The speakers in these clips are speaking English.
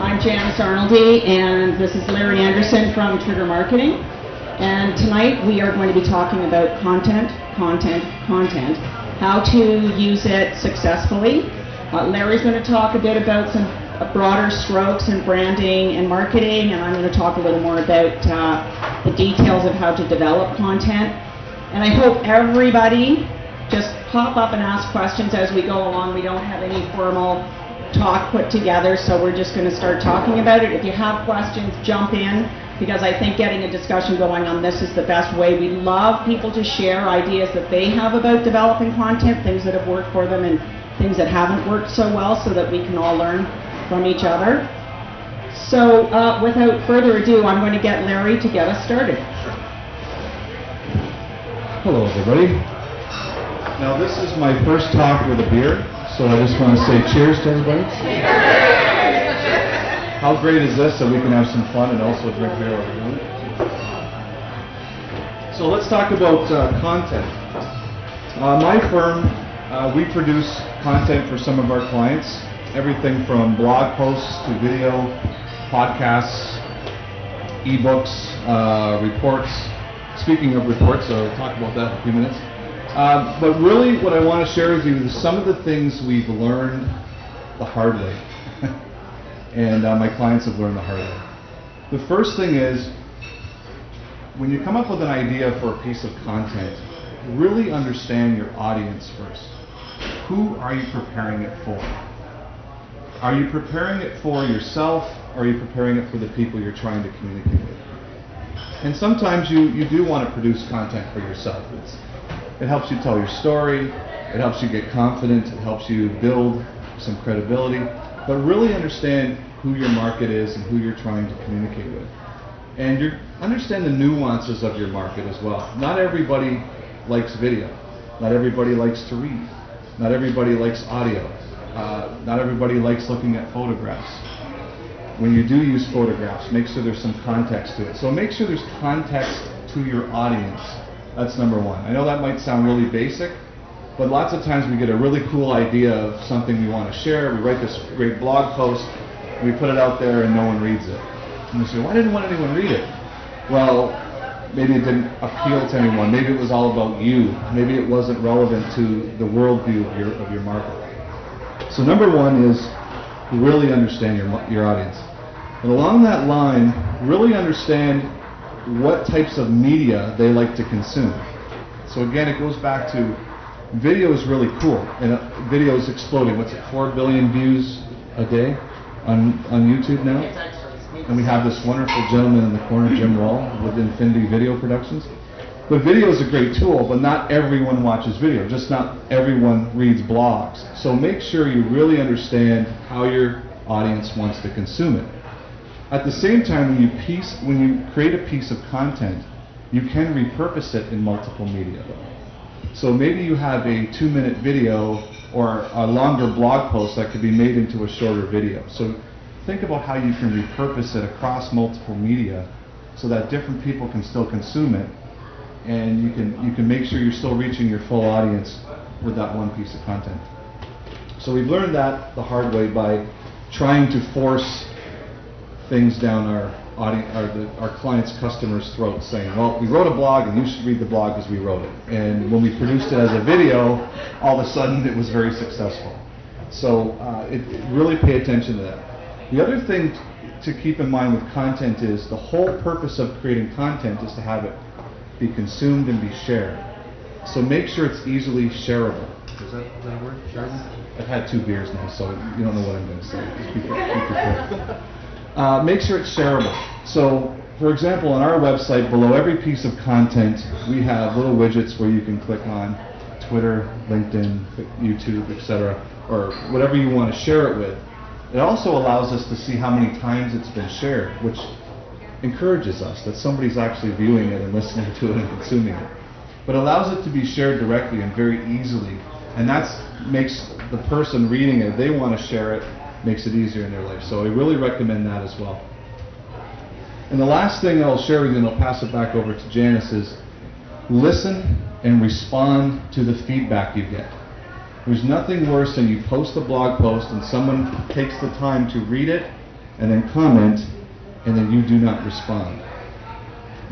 I'm Janice Arnoldy, and this is Larry Anderson from Trigger Marketing. And tonight we are going to be talking about content, how to use it successfully. Larry's going to talk a bit about some broader strokes in branding and marketing, and I'm going to talk a little more about the details of how to develop content. And I hope everybody just pop up and ask questions as we go along. We don't have any formal talk put together, so we're just going to start talking about it. If you have questions, jump in, because I think getting a discussion going on this is the best way. We love people to share ideas that they have about developing content, things that have worked for them and things that haven't worked so well, so that we can all learn from each other. So without further ado, I'm going to get Larry to get us started. Hello everybody. Now this is my first talk with a beer, so I just want to say cheers to everybody. How great is this, so we can have some fun and also drink beer while we're doing it? So let's talk about content. My firm, we produce content for some of our clients, everything from blog posts to video, podcasts, ebooks, reports. Speaking of reports, so I'll talk about that in a few minutes. But really what I want to share with you is some of the things we've learned the hard way. And my clients have learned the hard way. The first thing is, when you come up with an idea for a piece of content, really understand your audience first. Who are you preparing it for? Are you preparing it for yourself, or are you preparing it for the people you're trying to communicate with? And sometimes you do want to produce content for yourself. It helps you tell your story, it helps you get confident, it helps you build some credibility, but really understand who your market is and who you're trying to communicate with. And understand the nuances of your market as well. Not everybody likes video, not everybody likes to read, not everybody likes audio, not everybody likes looking at photographs. When you do use photographs, make sure there's some context to it. So make sure there's context to your audience. That's number one. I know that might sound really basic, but lots of times we get a really cool idea of something we want to share. We write this great blog post, and we put it out there and no one reads it. And we say, why didn't anyone read it? Well, maybe it didn't appeal to anyone. Maybe it was all about you. Maybe it wasn't relevant to the worldview of your market. So number one is really understand your audience. And along that line, really understand what types of media they like to consume. So again, it goes back to video is really cool, and video is exploding. What's it, 4 billion views a day on YouTube now? And we have this wonderful gentleman in the corner, Jim Wall, with Infinity Video Productions. But video is a great tool, but not everyone watches video. Just not everyone reads blogs. So make sure you really understand how your audience wants to consume it. At the same time, when you create a piece of content, you can repurpose it in multiple media. So maybe you have a 2-minute video or a longer blog post that could be made into a shorter video. So think about how you can repurpose it across multiple media so that different people can still consume it, and you can make sure you're still reaching your full audience with that one piece of content. So we've learned that the hard way by trying to force things down our clients' customers' throats, saying, well, we wrote a blog and you should read the blog because we wrote it. And when we produced it as a video, all of a sudden it was very successful. So really pay attention to that. The other thing to keep in mind with content is the whole purpose of creating content is to have it be consumed and be shared. So make sure it's easily shareable. Is that a word? Shareable? I've had 2 beers now, so you don't know what I'm going to say. Just be prepared. Make sure it's shareable. So, for example, on our website, below every piece of content, we have little widgets where you can click on Twitter, LinkedIn, YouTube, etc., or whatever you want to share it with. It also allows us to see how many times it's been shared, which encourages us that somebody's actually viewing it and listening to it and consuming it. But allows it to be shared directly and very easily, and that makes the person reading it, if they want to share it, makes it easier in their life. So I really recommend that as well. And the last thing I'll share with you, and I'll pass it back over to Janice, is listen and respond to the feedback you get. There's nothing worse than you post a blog post and someone takes the time to read it and then comment, and then you do not respond.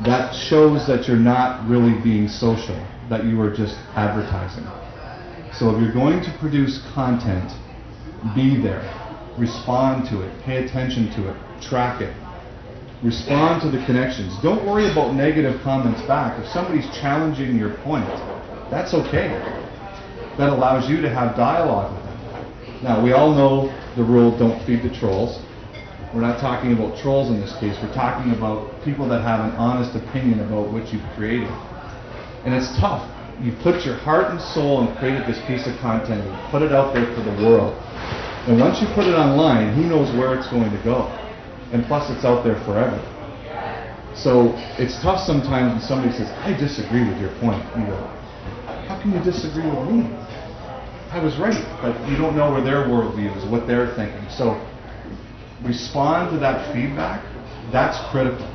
That shows that you're not really being social, that you are just advertising. So if you're going to produce content, be there, respond to it, pay attention to it, track it, respond to the connections. Don't worry about negative comments back. If somebody's challenging your point, that's okay. That allows you to have dialogue with them. Now, we all know the rule, don't feed the trolls. We're not talking about trolls in this case. We're talking about people that have an honest opinion about what you've created. And it's tough. You put your heart and soul and created this piece of content and put it out there for the world. And once you put it online, who knows where it's going to go? And plus, it's out there forever. So it's tough sometimes when somebody says, I disagree with your point. You go, how can you disagree with me? I was right. But you don't know where their worldview is, what they're thinking. So respond to that feedback. That's critical.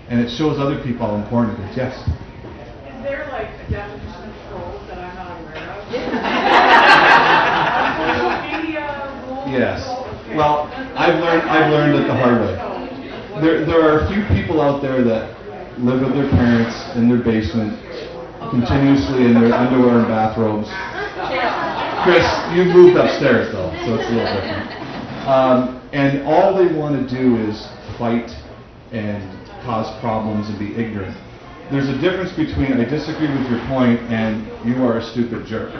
And it shows other people how important it is. Yes? Is there like a definition of trolls that I'm not aware of? Social media rules? Yes. Okay. Well, I've learned it the hard way. There are a few people out there that live with their parents in their basement, continuously in their underwear and bathrobes. Chris, you've moved upstairs though, so it's a little different. And all they want to do is fight and cause problems and be ignorant. There's a difference between I disagree with your point and you are a stupid jerk.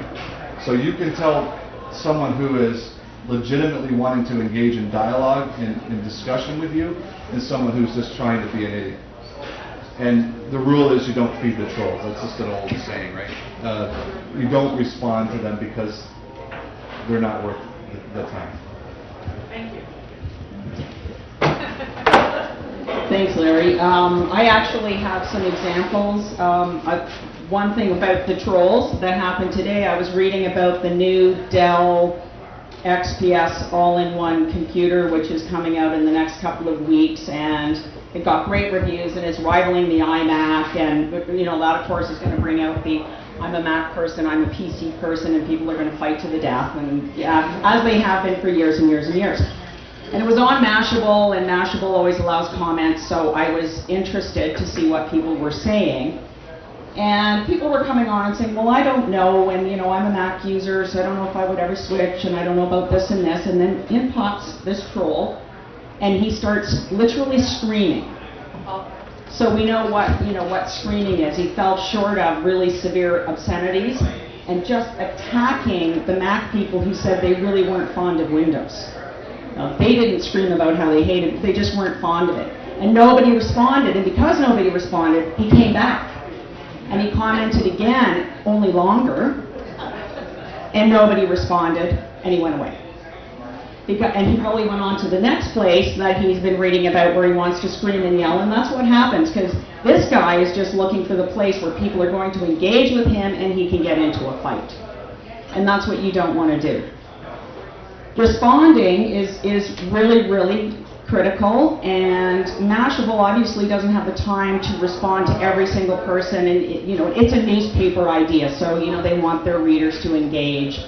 So you can tell someone who is legitimately wanting to engage in dialogue and in discussion with you and someone who's just trying to be an idiot. And the rule is you don't feed the trolls. That's just an old saying, right? You don't respond to them because they're not worth the time. Thank you. Thanks, Larry. I actually have some examples. One thing about the trolls that happened today, I was reading about the new Dell XPS all-in-one computer, which is coming out in the next couple of weeks, and it got great reviews, and it's rivaling the iMac, and that of course is going to bring out the I'm a Mac person, I'm a PC person, and people are going to fight to the death, and yeah, as they have been for years and years and years. And it was on Mashable, and Mashable always allows comments, so I was interested to see what people were saying. And people were coming on and saying, well, I don't know, and I'm a Mac user, so I don't know if I would ever switch, and I don't know about this and this. And then in pops this troll, and he starts literally screaming. So we know what screaming is. He fell short of really severe obscenities and just attacking the Mac people who said they really weren't fond of Windows. Now, they didn't scream about how they hated it, they just weren't fond of it. And nobody responded, and because nobody responded, he came back. And he commented again, only longer, and nobody responded, and he went away. And he probably went on to the next place that he's been reading about where he wants to scream and yell, and that's what happens, because this guy is just looking for the place where people are going to engage with him and he can get into a fight. And that's what you don't want to do. Responding is really, really critical, and Mashable obviously doesn't have the time to respond to every single person, and it's a newspaper idea, so they want their readers to engage.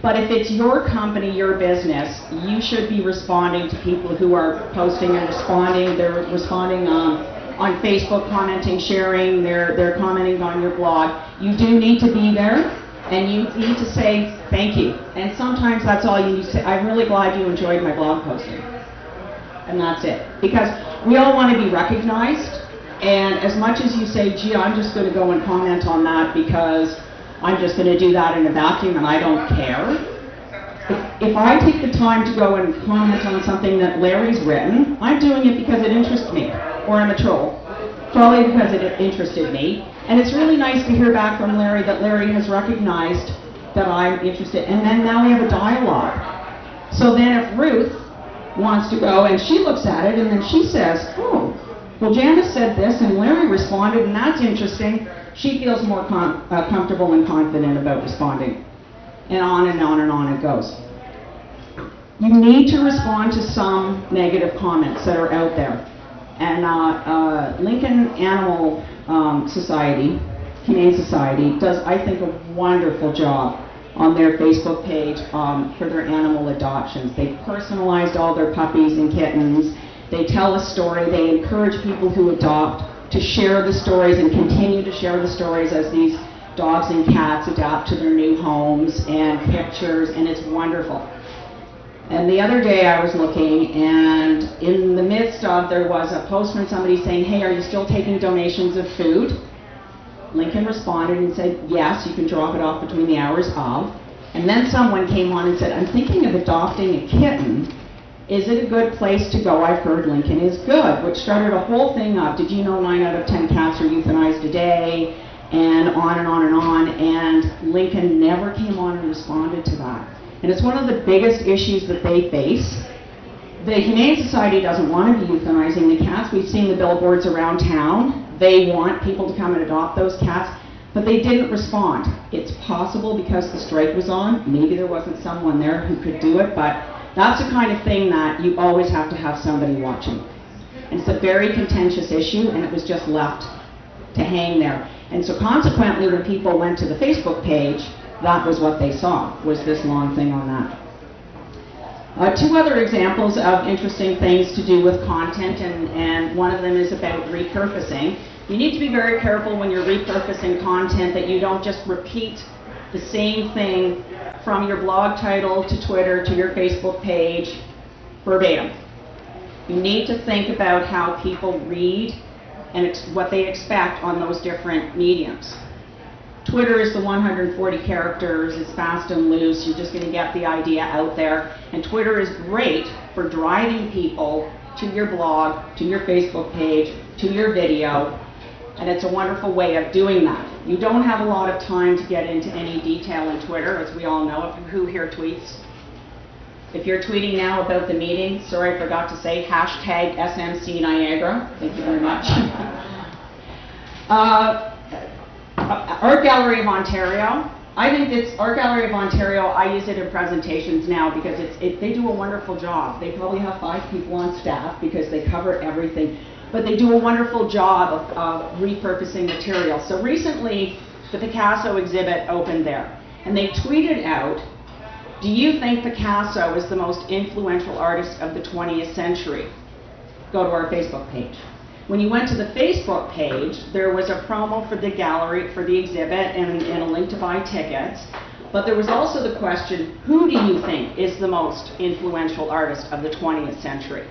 But if it's your company, your business, you should be responding to people who are posting and responding. They're responding on Facebook, commenting, sharing, they're commenting on your blog. You do need to be there, and you need to say thank you. And sometimes that's all you need to say. I'm really glad you enjoyed my blog posting. And that's it. Because we all want to be recognized, and as much as you say, gee, I'm just going to go and comment on that because I'm just going to do that in a vacuum and I don't care. If I take the time to go and comment on something that Larry's written, I'm doing it because it interests me, or I'm a troll. Probably because it interested me. And it's really nice to hear back from Larry that Larry has recognized that I'm interested, and then now we have a dialogue. So then if Ruth wants to go and she looks at it and then she says, oh, well, Janice said this and Larry responded and that's interesting, she feels more comfortable and confident about responding. And on and on and on it goes. You need to respond to some negative comments that are out there. And Lincoln Animal Society, Humane Society, does, I think, a wonderful job on their Facebook page for their animal adoptions. They've personalized all their puppies and kittens. They tell a story. They encourage people who adopt to share the stories and continue to share the stories as these dogs and cats adapt to their new homes, and pictures, and it's wonderful. And the other day I was looking, and in the midst of, there was a post from somebody saying, hey, are you still taking donations of food? Lincoln responded and said, yes, you can drop it off between the hours of. And then someone came on and said, I'm thinking of adopting a kitten. Is it a good place to go? I've heard Lincoln is good, which started a whole thing of, did you know 9 out of 10 cats are euthanized a day? And on and on and on. And Lincoln never came on and responded to that. And it's one of the biggest issues that they face. The Humane Society doesn't want to be euthanizing the cats. We've seen the billboards around town. They want people to come and adopt those cats, but they didn't respond. It's possible because the strike was on, maybe there wasn't someone there who could do it, but that's the kind of thing that you always have to have somebody watching. And it's a very contentious issue, and it was just left to hang there. And so consequently, when people went to the Facebook page, that was what they saw, was this long thing on that. Two other examples of interesting things to do with content, and one of them is about repurposing. You need to be very careful when you're repurposing content that you don't just repeat the same thing from your blog title to Twitter to your Facebook page verbatim. You need to think about how people read and what they expect on those different mediums. Twitter is the 140 characters, it's fast and loose, you're just going to get the idea out there. And Twitter is great for driving people to your blog, to your Facebook page, to your video, and it's a wonderful way of doing that. You don't have a lot of time to get into any detail in Twitter, as we all know. Who here tweets? If you're tweeting now about the meeting, sorry I forgot to say, hashtag SMC Niagara. Thank you very much. Art Gallery of Ontario. I think it's Art Gallery of Ontario. I use it in presentations now because they do a wonderful job. They probably have 5 people on staff because they cover everything. But they do a wonderful job of repurposing material. So recently, the Picasso exhibit opened there. And they tweeted out, do you think Picasso is the most influential artist of the 20th century? Go to our Facebook page. When you went to the Facebook page, there was a promo for the gallery, for the exhibit, and a link to buy tickets. But there was also the question, who do you think is the most influential artist of the 20th century?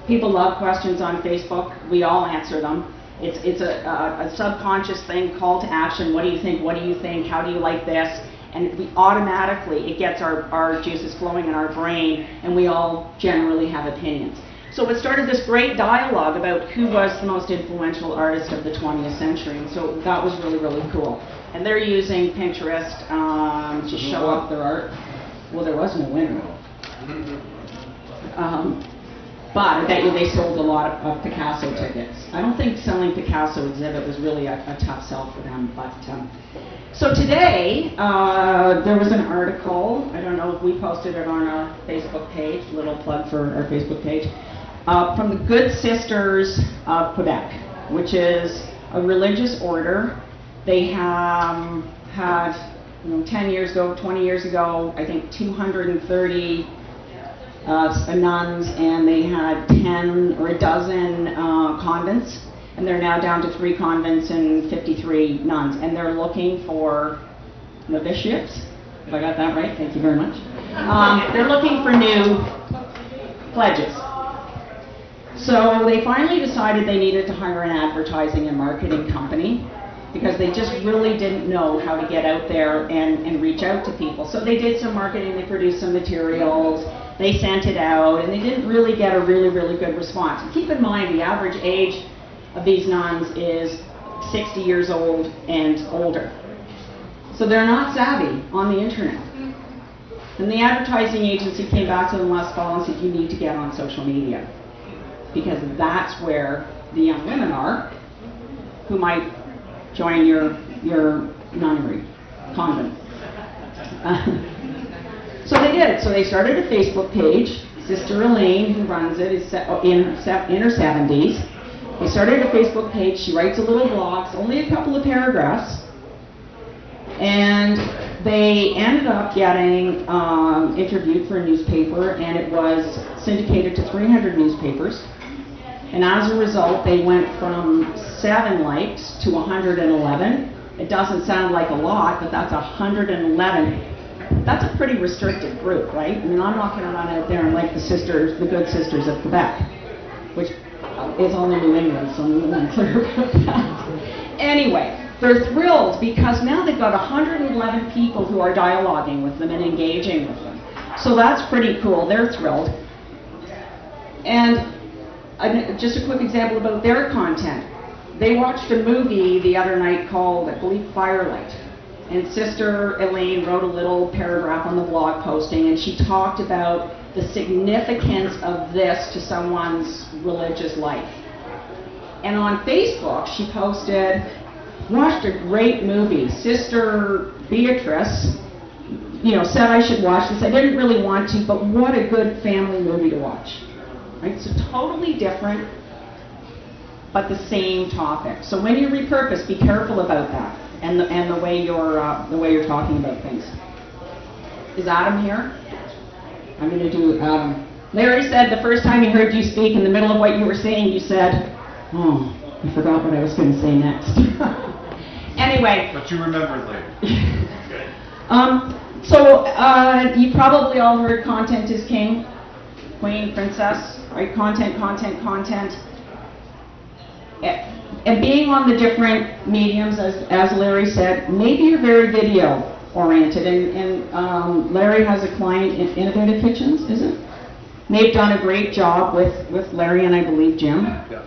People love questions on Facebook. We all answer them. It's a subconscious thing, call to action. What do you think? What do you think? How do you like this? And we automatically, it gets our juices flowing in our brain, and we all generally have opinions. So it started this great dialogue about who was the most influential artist of the 20th century, and so that was really, really cool. And they're using Pinterest to show off their art. Well, there was no winner. But I bet you they sold a lot of Picasso tickets. I don't think selling Picasso exhibit was really a tough sell for them. But so today, there was an article, I don't know if we posted it on our Facebook page, little plug for our Facebook page, from the Good Sisters of Quebec, which is a religious order. They have had, 10 years ago, 20 years ago, I think 230 nuns, and they had 10 or a dozen convents, and they're now down to 3 convents and 53 nuns, and they're looking for novitiates, if I got that right, thank you very much. They're looking for new pledges. So they finally decided they needed to hire an advertising and marketing company because they just really didn't know how to get out there and reach out to people. So they did some marketing, they produced some materials, they sent it out, and they didn't really get a really, really good response. And keep in mind, the average age of these nuns is 60 years old and older. So they're not savvy on the internet. And the advertising agency came back to them last fall and said, you need to get on social media, because that's where the young women are who might join your nunnery, convent. So they did. So they started a Facebook page. Sister Elaine, who runs it, is in her 70s. They started a Facebook page. She writes a little blog, only a couple of paragraphs. And they ended up getting interviewed for a newspaper, and it was syndicated to 300 newspapers. And as a result, they went from 7 likes to 111. It doesn't sound like a lot, but that's 111. That's a pretty restricted group, right? I mean, I'm not going to run out there and like the sisters, the good sisters of Quebec, which is only New England, so I'm clear about that. Anyway, they're thrilled because now they've got 111 people who are dialoguing with them and engaging with them. So that's pretty cool. They're thrilled. And just a quick example about their content. They watched a movie the other night called, I believe, Firelight. And Sister Elaine wrote a little paragraph on the blog posting, and she talked about the significance of this to someone's religious life. And on Facebook, she posted, watched a great movie. Sister Beatrice, said I should watch this. I didn't really want to, but what a good family movie to watch. Right? So totally different, but the same topic. So when you repurpose, be careful about that. And the way you're talking about things. Is Adam here? I'm going to do Adam. Larry said the first time he heard you speak, in the middle of what you were saying, you said, "Oh, I forgot what I was going to say next." Anyway. But you remembered later. So you probably all heard content is king, queen, princess, right? Content. And being on the different mediums, as Larry said, maybe you're very video oriented, and Larry has a client in Innovative Kitchens, is it? They've done a great job with Larry and I believe Jim. Yeah.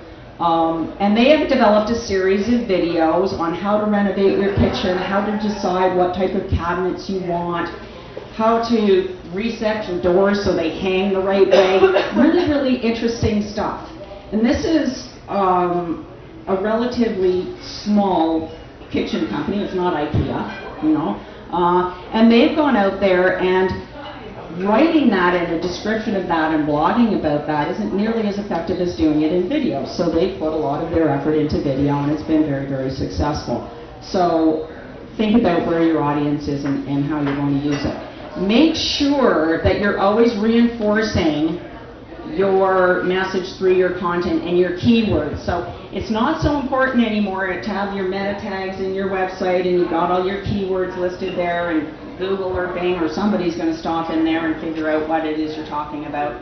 And they have developed a series of videos on how to renovate your kitchen, how to decide what type of cabinets you want, how to reset your doors so they hang the right way. Really, really interesting stuff. And this is a relatively small kitchen company. It's not IKEA, and they've gone out there, and writing that and a description of that and blogging about that isn't nearly as effective as doing it in video. So they put a lot of their effort into video, and it's been very, very successful. So think about where your audience is and how you're going to use it. Make sure that you're always reinforcing your message through your content and your keywords. So it's not so important anymore to have your meta tags in your website and you've got all your keywords listed there, and Google or Bing or somebody's going to stop in there and figure out what it is you're talking about.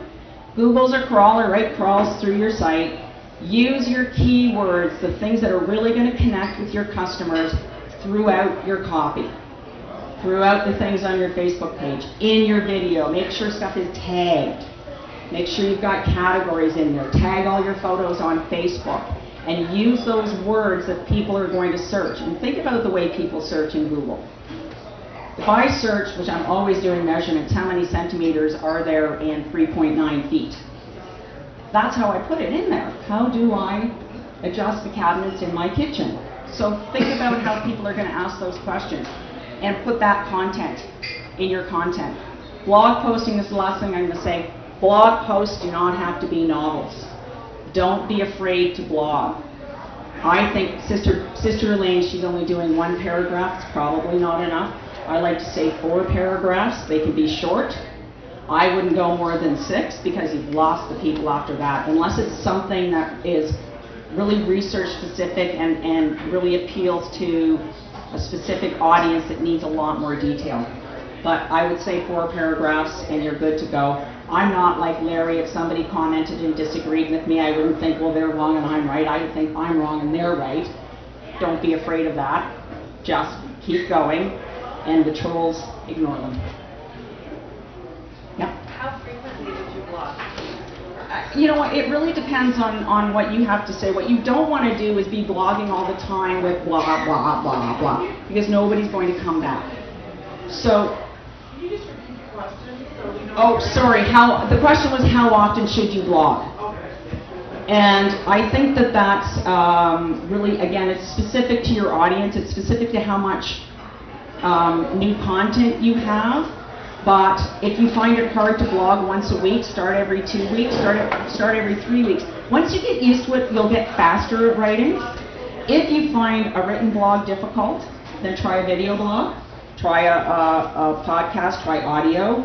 Google's a crawler, right? Crawls through your site. Use your keywords, the things that are really going to connect with your customers throughout your copy, throughout the things on your Facebook page, in your video. Make sure stuff is tagged. Make sure you've got categories in there. Tag all your photos on Facebook and use those words that people are going to search. And think about the way people search in Google. If I search, which I'm always doing measurements, how many centimeters are there in 3.9 feet? That's how I put it in there. How do I adjust the cabinets in my kitchen? So think about how people are going to ask those questions and put that content in your content. Blog posting is the last thing I'm going to say. Blog posts do not have to be novels. Don't be afraid to blog. I think Sister Elaine, she's only doing 1 paragraph. It's probably not enough. I like to say 4 paragraphs. They can be short. I wouldn't go more than 6 because you've lost the people after that, unless it's something that is really research specific and really appeals to a specific audience that needs a lot more detail. But I would say 4 paragraphs and you're good to go. I'm not like Larry. If somebody commented and disagreed with me, I wouldn't think, well, they're wrong and I'm right. I would think I'm wrong and they're right. Don't be afraid of that. Just keep going, and the trolls, ignore them. Yep. How frequently did you blog? It really depends on what you have to say. What you don't want to do is be blogging all the time with blah, blah, blah, blah, because nobody's going to come back. So, can you just repeat the question so we know? Oh, sorry. The question was, how often should you blog? Okay. And I think that's really, again, it's specific to your audience. It's specific to how much new content you have. But if you find it hard to blog once a week, start every 2 weeks, start every 3 weeks. Once you get used to it, you'll get faster at writing. If you find a written blog difficult, then try a video blog. try a podcast, try audio.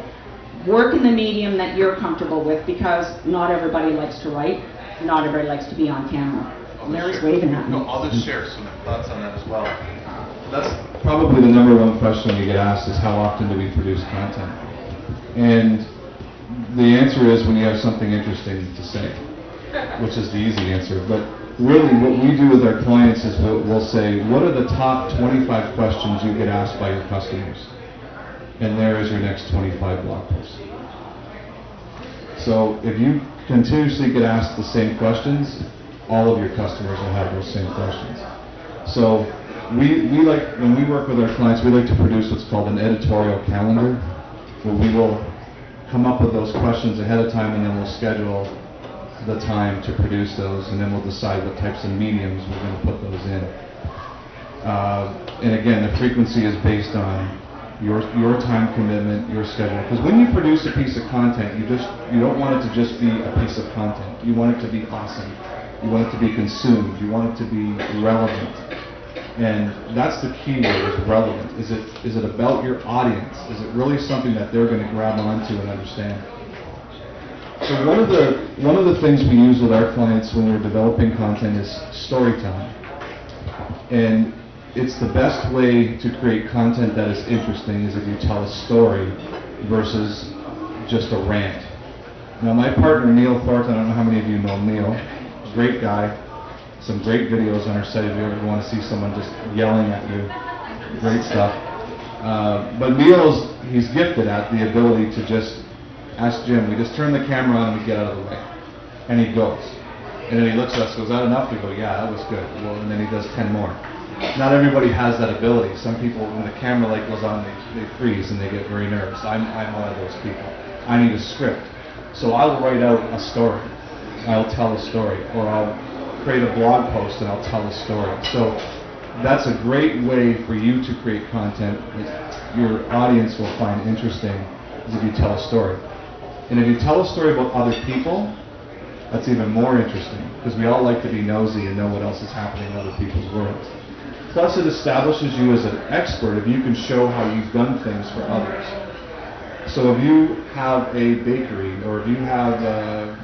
Work in the medium that you're comfortable with, because not everybody likes to write, not everybody likes to be on camera. Larry's waving at me. No, I'll just share some thoughts on that as well. That's probably the number one question we get asked is how often do we produce content? And the answer is when you have something interesting to say, which is the easy answer. But really what we do with our clients is we'll say, what are the top 25 questions you get asked by your customers? And there is your next 25 blog posts. So if you continuously get asked the same questions, all of your customers will have those same questions. So we like, when we work with our clients, we like to produce what's called an editorial calendar, where we will come up with those questions ahead of time, and then we'll schedule the time to produce those, and then we'll decide what types of mediums we're going to put those in. And again, the frequency is based on your time commitment, your schedule. Because when you produce a piece of content, you don't want it to just be a piece of content. You want it to be awesome. You want it to be consumed. You want it to be relevant. And that's the key word, is relevant. Is it about your audience? Is it really something that they're going to grab onto and understand? So one of the things we use with our clients when we're developing content is storytelling. And it's the best way to create content that is interesting is if you tell a story versus just a rant. Now my partner Neil Thornton, I don't know how many of you know Neil, great guy, some great videos on our site if you ever want to see someone just yelling at you, great stuff. But he's gifted at the ability to just ask Jim, we just turn the camera on and we get out of the way. And he goes. And then he looks at us, goes, that enough? We go, yeah, that was good. Well, and then he does 10 more. Not everybody has that ability. Some people, when the camera light goes on, they freeze and they get very nervous. I'm one of those people. I need a script. So I'll write out a story. I'll tell a story. Or I'll create a blog post and I'll tell a story. So that's a great way for you to create content that your audience will find interesting, is if you tell a story. And if you tell a story about other people, that's even more interesting, because we all like to be nosy and know what else is happening in other people's worlds. Plus, it establishes you as an expert if you can show how you've done things for others. So if you have a bakery, or if you have a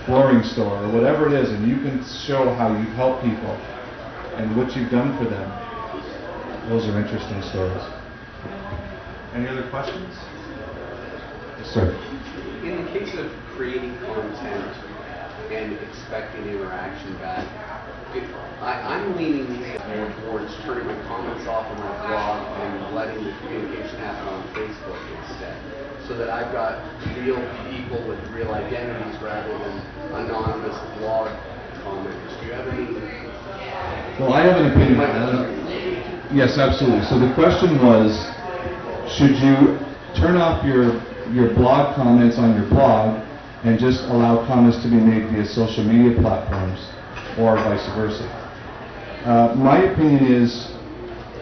flooring store, or whatever it is, and you can show how you've helped people and what you've done for them, those are interesting stories. Any other questions? Yes, sir. In the case of creating content and expecting interaction back, I'm leaning more towards turning my comments off on my blog and letting the communication happen on Facebook instead, so that I've got real people with real identities rather than anonymous blog commenters. Do you have any? Well, I have an opinion. Yes, absolutely. So the question was, should you turn off your blog comments on your blog and just allow comments to be made via social media platforms, or vice versa? My opinion is,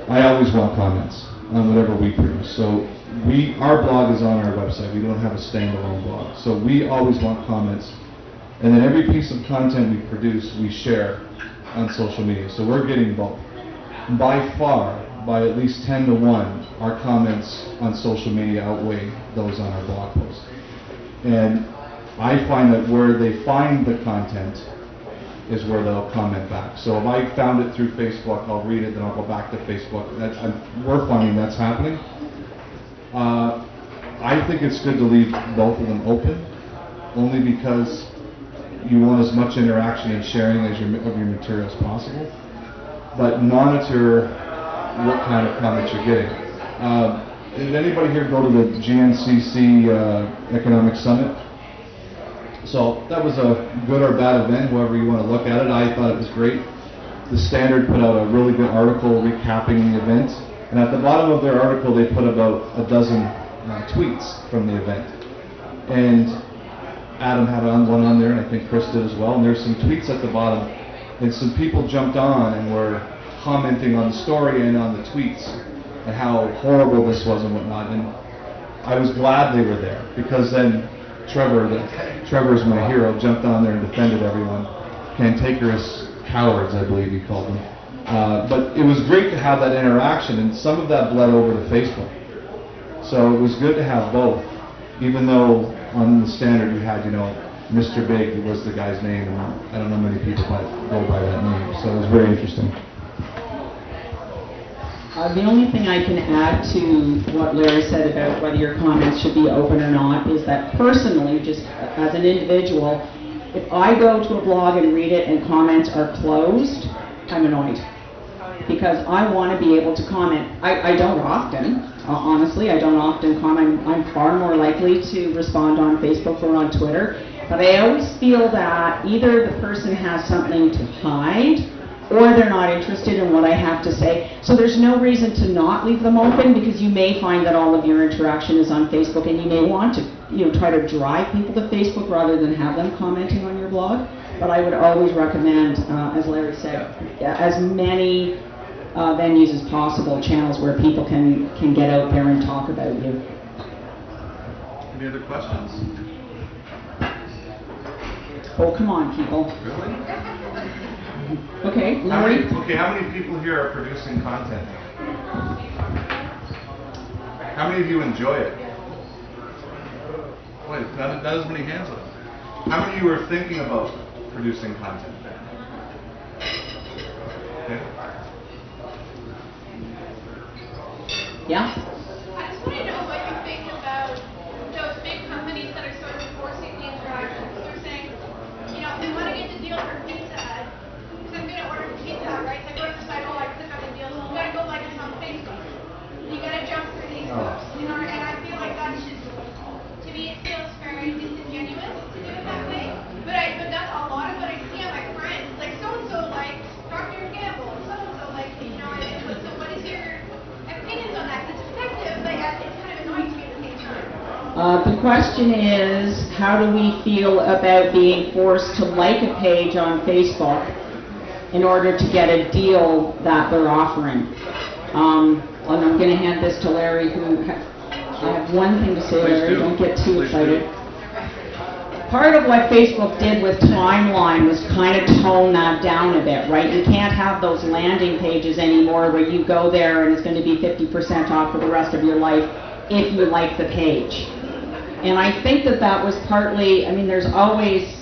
I always want comments on whatever we produce. So our blog is on our website. We don't have a standalone blog. So we always want comments. And then every piece of content we produce, we share on social media. So we're getting both. By far, by at least 10 to 1, our comments on social media outweigh those on our blog posts. And I find that where they find the content is where they'll comment back. So if I found it through Facebook, I'll read it, then I'll go back to Facebook. We're finding that's happening. I think it's good to leave both of them open, only because you want as much interaction and sharing of your material as possible. But monitor what kind of comments you're getting. Did anybody here go to the GNCC Economic Summit? So that was a good or bad event, however you want to look at it. I thought it was great. The Standard put out a really good article recapping the event. And at the bottom of their article, they put about a dozen tweets from the event. And Adam had one on there, and I think Chris did as well. And there's some tweets at the bottom. And some people jumped on and were commenting on the story and on the tweets and how horrible this was and whatnot. And I was glad they were there, because then Trevor's my hero, jumped on there and defended everyone. Cantankerous cowards, I believe he called them. But it was great to have that interaction, and some of that bled over to Facebook. So it was good to have both, even though on the standard you had, Mr. Big was the guy's name, and I don't know many people that go by that name. So it was very interesting. The only thing I can add to what Larry said about whether your comments should be open or not is that personally, just as an individual, if I go to a blog and read it and comments are closed, I'm annoyed. Because I want to be able to comment. I don't often, honestly, I don't often comment. I'm far more likely to respond on Facebook or on Twitter. But I always feel that either the person has something to hide or they're not interested in what I have to say. So there's no reason to not leave them open, because you may find that all of your interaction is on Facebook, and you may want to try to drive people to Facebook rather than have them commenting on your blog. But I would always recommend, as Larry said, as many venues as possible, channels where people can get out there and talk about you. Any other questions? Oh, come on, people. Really? Okay, Larry? How many people here are producing content? How many of you enjoy it? Wait, not as many hands up. How many of you are thinking about producing content? Okay. Yeah? I just want to know what you think about those big companies that are sort of forcing the interaction. They're saying, they want to get the deal for Pizza Hut, because I'm going to order Pizza Hut, right? So I go to the site, I click on the deal. You got to go like it's on Facebook. You got to jump through these hoops, and I feel like that should, to me, it feels very disingenuous to do it that way. But that's a lot of what I see on my friends. Like so-and-so like Procter & Gamble, and so-and-so like, so what is your opinions on that? It's effective, but it's kind of annoying to me at the same time. The question is, how do we feel about being forced to like a page on Facebook in order to get a deal that they're offering? And I'm going to hand this to Larry, who I have one thing to say, Larry, don't get too excited. Part of what Facebook did with Timeline was kind of tone that down a bit, right? You can't have those landing pages anymore where you go there and it's going to be 50% off for the rest of your life if you like the page. And I think that was partly, there's always,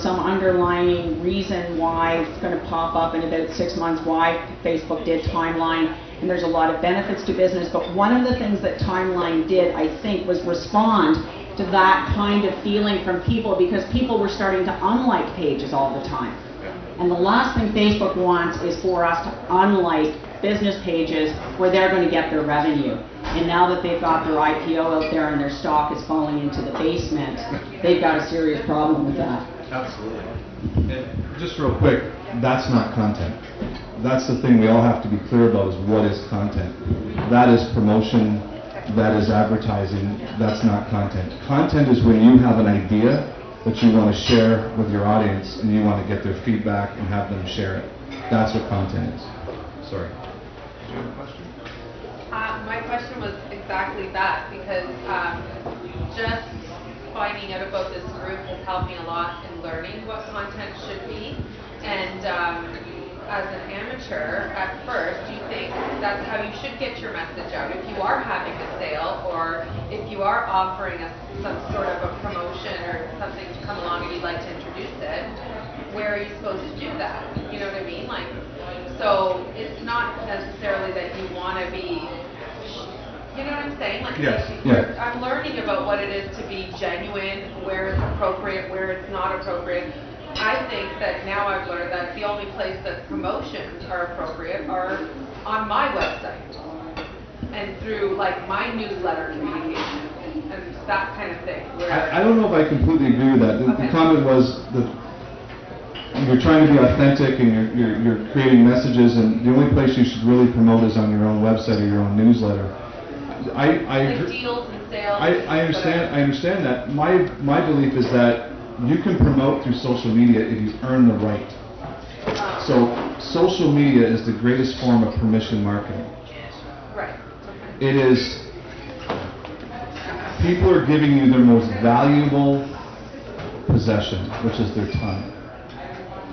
some underlying reason why it's going to pop up in about 6 months, why Facebook did Timeline. And there's a lot of benefits to business. But one of the things that Timeline did, I think, was respond to that kind of feeling from people, because people were starting to unlike pages all the time. And the last thing Facebook wants is for us to unlike business pages where they're going to get their revenue. And now that they've got their IPO out there and their stock is falling into the basement, they've got a serious problem with that. Absolutely. And just real quick, that's not content. That's the thing we all have to be clear about, is what is content. That is promotion, that is advertising, that's not content. Content is when you have an idea that you want to share with your audience and you want to get their feedback and have them share it. That's what content is. Sorry. Do you have a question? My question was exactly that, because just finding out about this group has helped me a lot in learning what content should be. And as an amateur, at first, you think that's how you should get your message out. If you are having a sale, or if you are offering some sort of a promotion or something to come along and you'd like to introduce it, where are you supposed to do that? You know what I mean? So it's not necessarily that you want to be, you know what I'm saying? Yes. Yeah. I'm learning about what it is to be genuine, where it's appropriate, where it's not appropriate. I think that now I've learned that the only place that promotions are appropriate are on my website and through my newsletter communication and that kind of thing. I don't know if I completely agree with that. The comment was that you're trying to be authentic and you're creating messages, and the only place you should really promote is on your own website or your own newsletter. Deals and sales. I understand that. My belief is that you can promote through social media if you earn the right. So social media is the greatest form of permission marketing. Right. It is, people are giving you their most valuable possession, which is their time.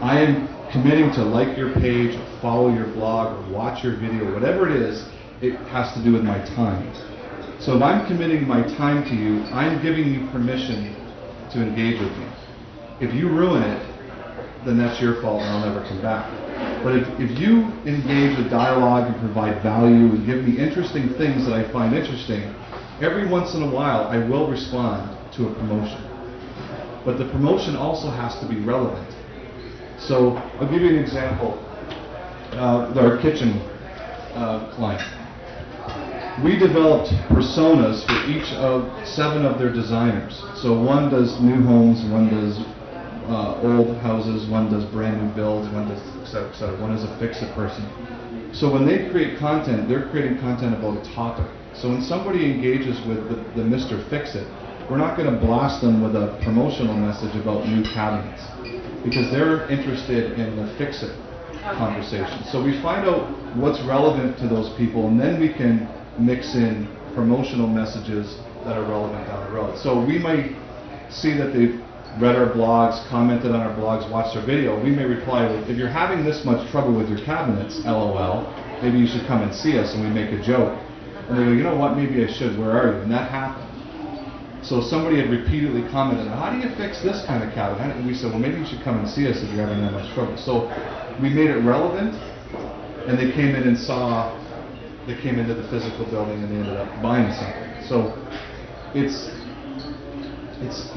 I am committing to like your page, or follow your blog, or watch your video, whatever it is, it has to do with my time. So if I'm committing my time to you, I'm giving you permission to engage with me. If you ruin it, then that's your fault and I'll never come back. But if you engage with dialogue and provide value and give me interesting things that I find interesting, every once in a while I will respond to a promotion. But the promotion also has to be relevant. So I'll give you an example. Our kitchen client. We developed personas for each of 7 of their designers. So one does new homes, one does old houses, one does brand new builds, one does et cetera, et cetera. One is a fix-it person. So when they create content, they're creating content about a topic. So when somebody engages with the Mr. Fix-It, we're not going to blast them with a promotional message about new cabinets because they're interested in the fix-it conversation. So we find out what's relevant to those people, and then we can mix in promotional messages that are relevant down the road. So we might see that they've read our blogs, commented on our blogs, watched our video. We may reply with, if you're having this much trouble with your cabinets, LOL, maybe you should come and see us, and we make a joke. And they go, you know what, maybe I should, where are you? And that happened. So somebody had repeatedly commented, how do you fix this kind of cabinet? And we said, well, maybe you should come and see us if you're having that much trouble. So we made it relevant, and they came in and they came into the physical building and they ended up buying something. So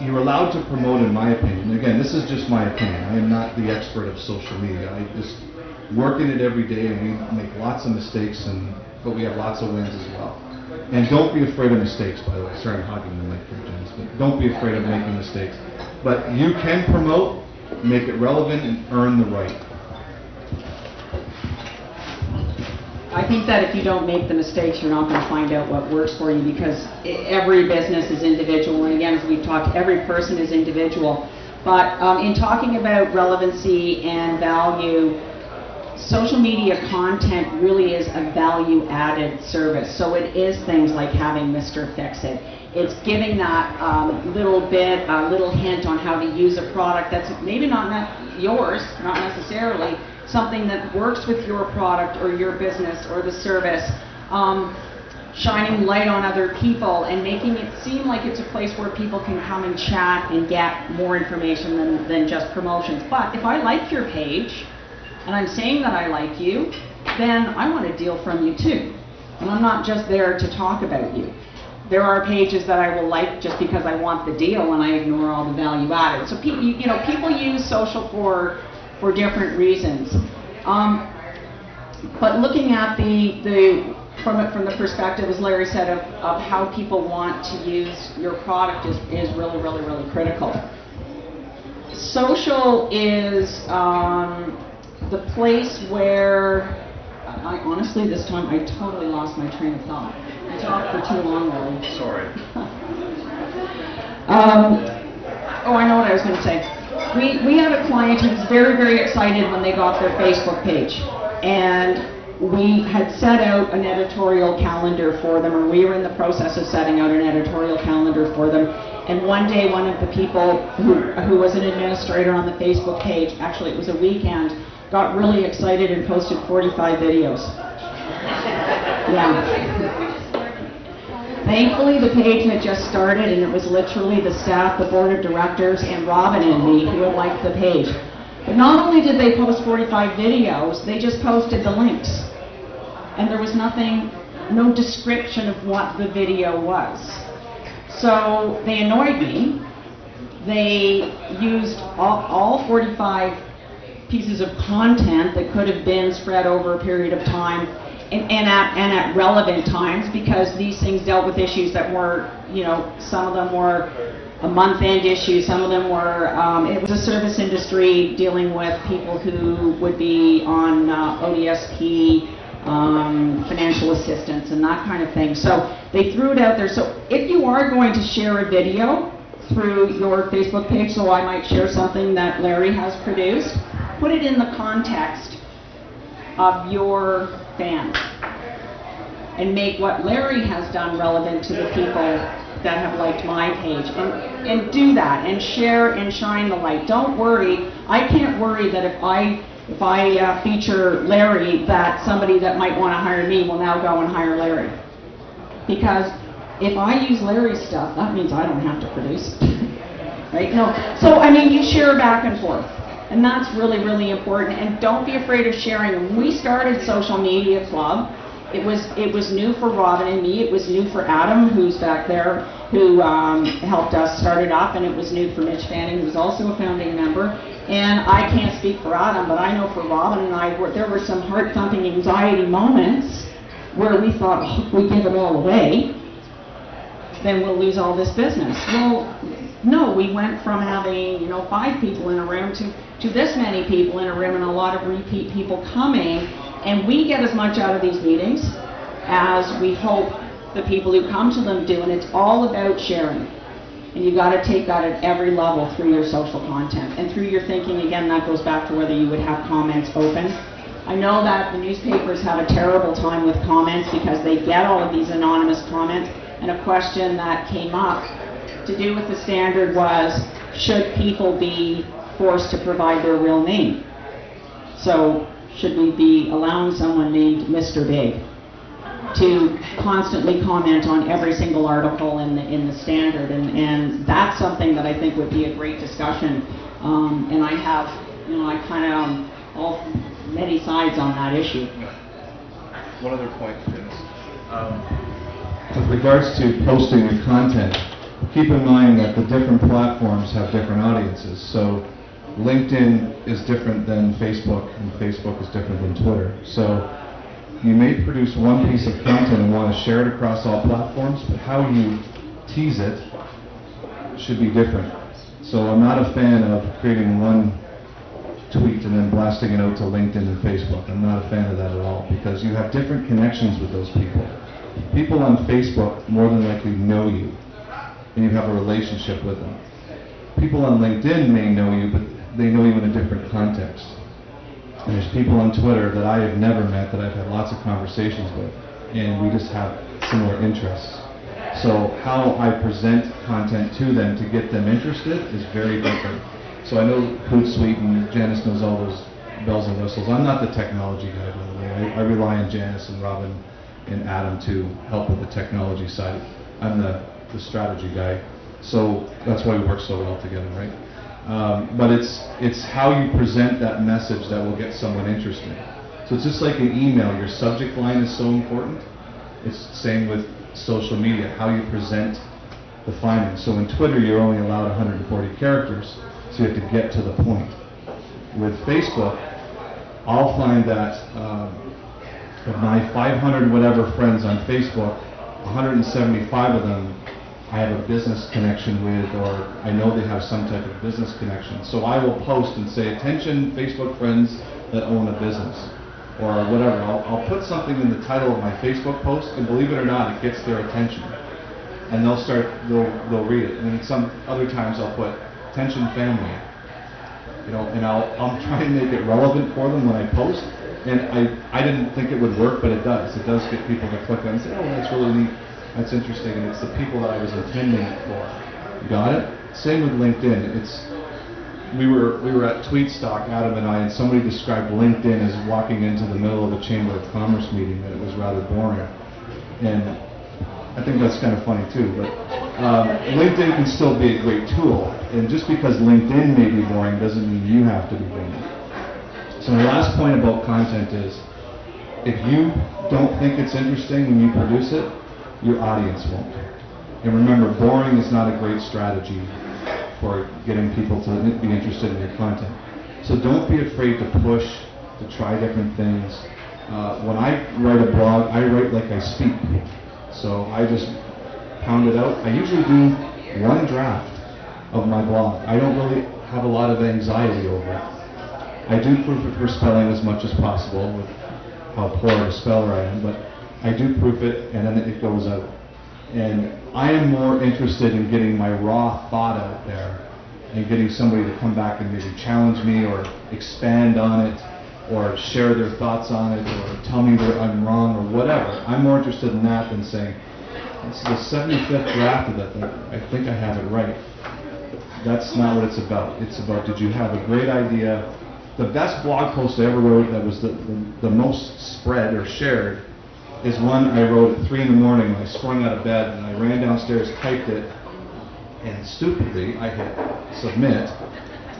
you're allowed to promote, in my opinion. Again, this is just my opinion. I am not the expert of social media. I just work in it every day, and we make lots of mistakes, but we have lots of wins as well. And don't be afraid of mistakes, by the way. Sorry, I'm hogging the mic here, James, but don't be afraid of making mistakes. But you can promote, make it relevant, and earn the right. I think that if you don't make the mistakes, you're not going to find out what works for you, because every business is individual. And again, as we've talked, every person is individual. But in talking about relevancy and value, social media content really is a value-added service. So it is things like having Mr. Fix-It. It's giving that little hint on how to use a product that's maybe not yours, not necessarily, something that works with your product or your business or the service, shining light on other people and making it seem like it's a place where people can come and chat and get more information than just promotions. But if I like your page, and I'm saying that I like you, then I want a deal from you too. And I'm not just there to talk about you. There are pages that I will like just because I want the deal, and I ignore all the value added. So people use social for different reasons. But looking at from the perspective, as Larry said, of how people want to use your product is really, really, really critical. Social is the place where, I honestly, this time, I totally lost my train of thought. I talked for too long, Larry. Sorry. I know what I was going to say. We had a client who was very, very excited when they got their Facebook page. And we had set out an editorial calendar for them, or we were in the process of setting out an editorial calendar for them. And one day, one of the people who was an administrator on the Facebook page, actually it was a weekend, got really excited and posted 45 videos. Yeah. Thankfully, the page had just started, and it was literally the staff, the board of directors, and Robin and me who had liked the page. But not only did they post 45 videos, they just posted the links. And there was no description of what the video was. So they annoyed me. They used all 45 pieces of content that could have been spread over a period of time and at relevant times, because these things dealt with issues that were, some of them were a month-end issue, some of them were, it was a service industry dealing with people who would be on ODSP, financial assistance and that kind of thing. So they threw it out there. So if you are going to share a video through your Facebook page, so I might share something that Larry has produced, put it in the context of your fans and make what Larry has done relevant to the people that have liked my page, and do that, and share and shine the light. Don't worry. I can't worry that if I feature Larry, that somebody that might want to hire me will now go and hire Larry. Because if I use Larry's stuff, that means I don't have to produce it. Right? No. So, I mean, you share back and forth. And that's really, really important. And don't be afraid of sharing. When we started Social Media Club, it was new for Robin and me. It was new for Adam, who's back there, who helped us start it up. And it was new for Mitch Fanning, who's also a founding member. And I can't speak for Adam, but I know for Robin and I, there were some heart-thumping anxiety moments where we thought, oh, if we give it all away, then we'll lose all this business. Well, no, we went from having 5 people in a room to this many people in a room, and a lot of repeat people coming, and we get as much out of these meetings as we hope the people who come to them do, and it's all about sharing. And you got to take that at every level through your social content and through your thinking. Again, that goes back to whether you would have comments open. I know that the newspapers have a terrible time with comments because they get all of these anonymous comments, and a question that came up to do with the standard was, should people be forced to provide their real name? So should we be allowing someone named Mr. Big to constantly comment on every single article in the standard? And that's something that I think would be a great discussion. And I have, I kind of all many sides on that issue. One other point, Dennis. With regards to posting your content, keep in mind that the different platforms have different audiences. So LinkedIn is different than Facebook, and Facebook is different than Twitter. So you may produce one piece of content and want to share it across all platforms, but how you tease it should be different. So I'm not a fan of creating one tweet and then blasting it out to LinkedIn and Facebook. I'm not a fan of that at all, because you have different connections with those people. People on Facebook more than likely know you, and you have a relationship with them. People on LinkedIn may know you, but they know you in a different context. And there's people on Twitter that I have never met that I've had lots of conversations with, and we just have similar interests. So how I present content to them to get them interested is very different. So I know Hootsuite and Janice knows all those bells and whistles. I'm not the technology guy, by the way. I rely on Janice and Robin and Adam to help with the technology side. I'm the strategy guy. So that's why we work so well together, right? But it's how you present that message that will get someone interested. So it's just like an email. Your subject line is so important. It's the same with social media, how you present the findings. So in Twitter, you're only allowed 140 characters, so you have to get to the point. With Facebook, I'll find that of my 500 whatever friends on Facebook, 175 of them I have a business connection with, or I know they have some type of business connection. So I will post and say, attention Facebook friends that own a business, or whatever. I'll put something in the title of my Facebook post, and believe it or not, it gets their attention. And they'll read it. And then some other times I'll put, attention family. And I'll try and make it relevant for them when I post. And I didn't think it would work, but it does. It does get people to click on and say, oh, that's really neat. That's interesting, and it's the people that I was intending it for. Got it? Same with LinkedIn. We were at Tweetstock, Adam and I, and somebody described LinkedIn as walking into the middle of a Chamber of Commerce meeting, that it was rather boring. And I think that's kind of funny too, but LinkedIn can still be a great tool, and just because LinkedIn may be boring doesn't mean you have to be boring. So my last point about content is, if you don't think it's interesting when you produce it, your audience won't. And remember, boring is not a great strategy for getting people to be interested in your content. So don't be afraid to push, to try different things. When I write a blog, I write like I speak. So I just pound it out. I usually do one draft of my blog. I don't really have a lot of anxiety over it. I do proof it for spelling as much as possible with how poor of a speller I am, but I do proof it, and then it goes out. And I am more interested in getting my raw thought out there and getting somebody to come back and maybe challenge me or expand on it or share their thoughts on it or tell me that I'm wrong or whatever. I'm more interested in that than saying, This is the 75th draft of that thing. I think I have it right. That's not what it's about. It's about, did you have a great idea? The best blog post I ever wrote that was the most spread or shared is one I wrote at 3 in the morning when I sprung out of bed, and I ran downstairs, typed it, and stupidly I hit submit,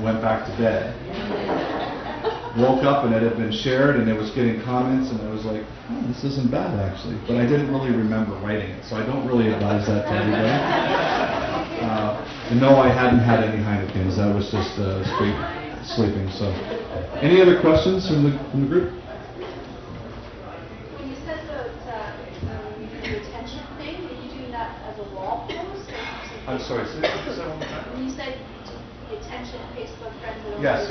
went back to bed. Woke up and it had been shared and it was getting comments, and I was like, oh, this isn't bad actually. But I didn't really remember writing it, so I don't really advise that to anybody. And no, I hadn't had any Heinekens. I was just straight sleeping. So, any other questions from the group? When you said the retention thing, are you doing that as a wall post? I'm sorry, say that one more time. When you said retention Facebook friends that Yes.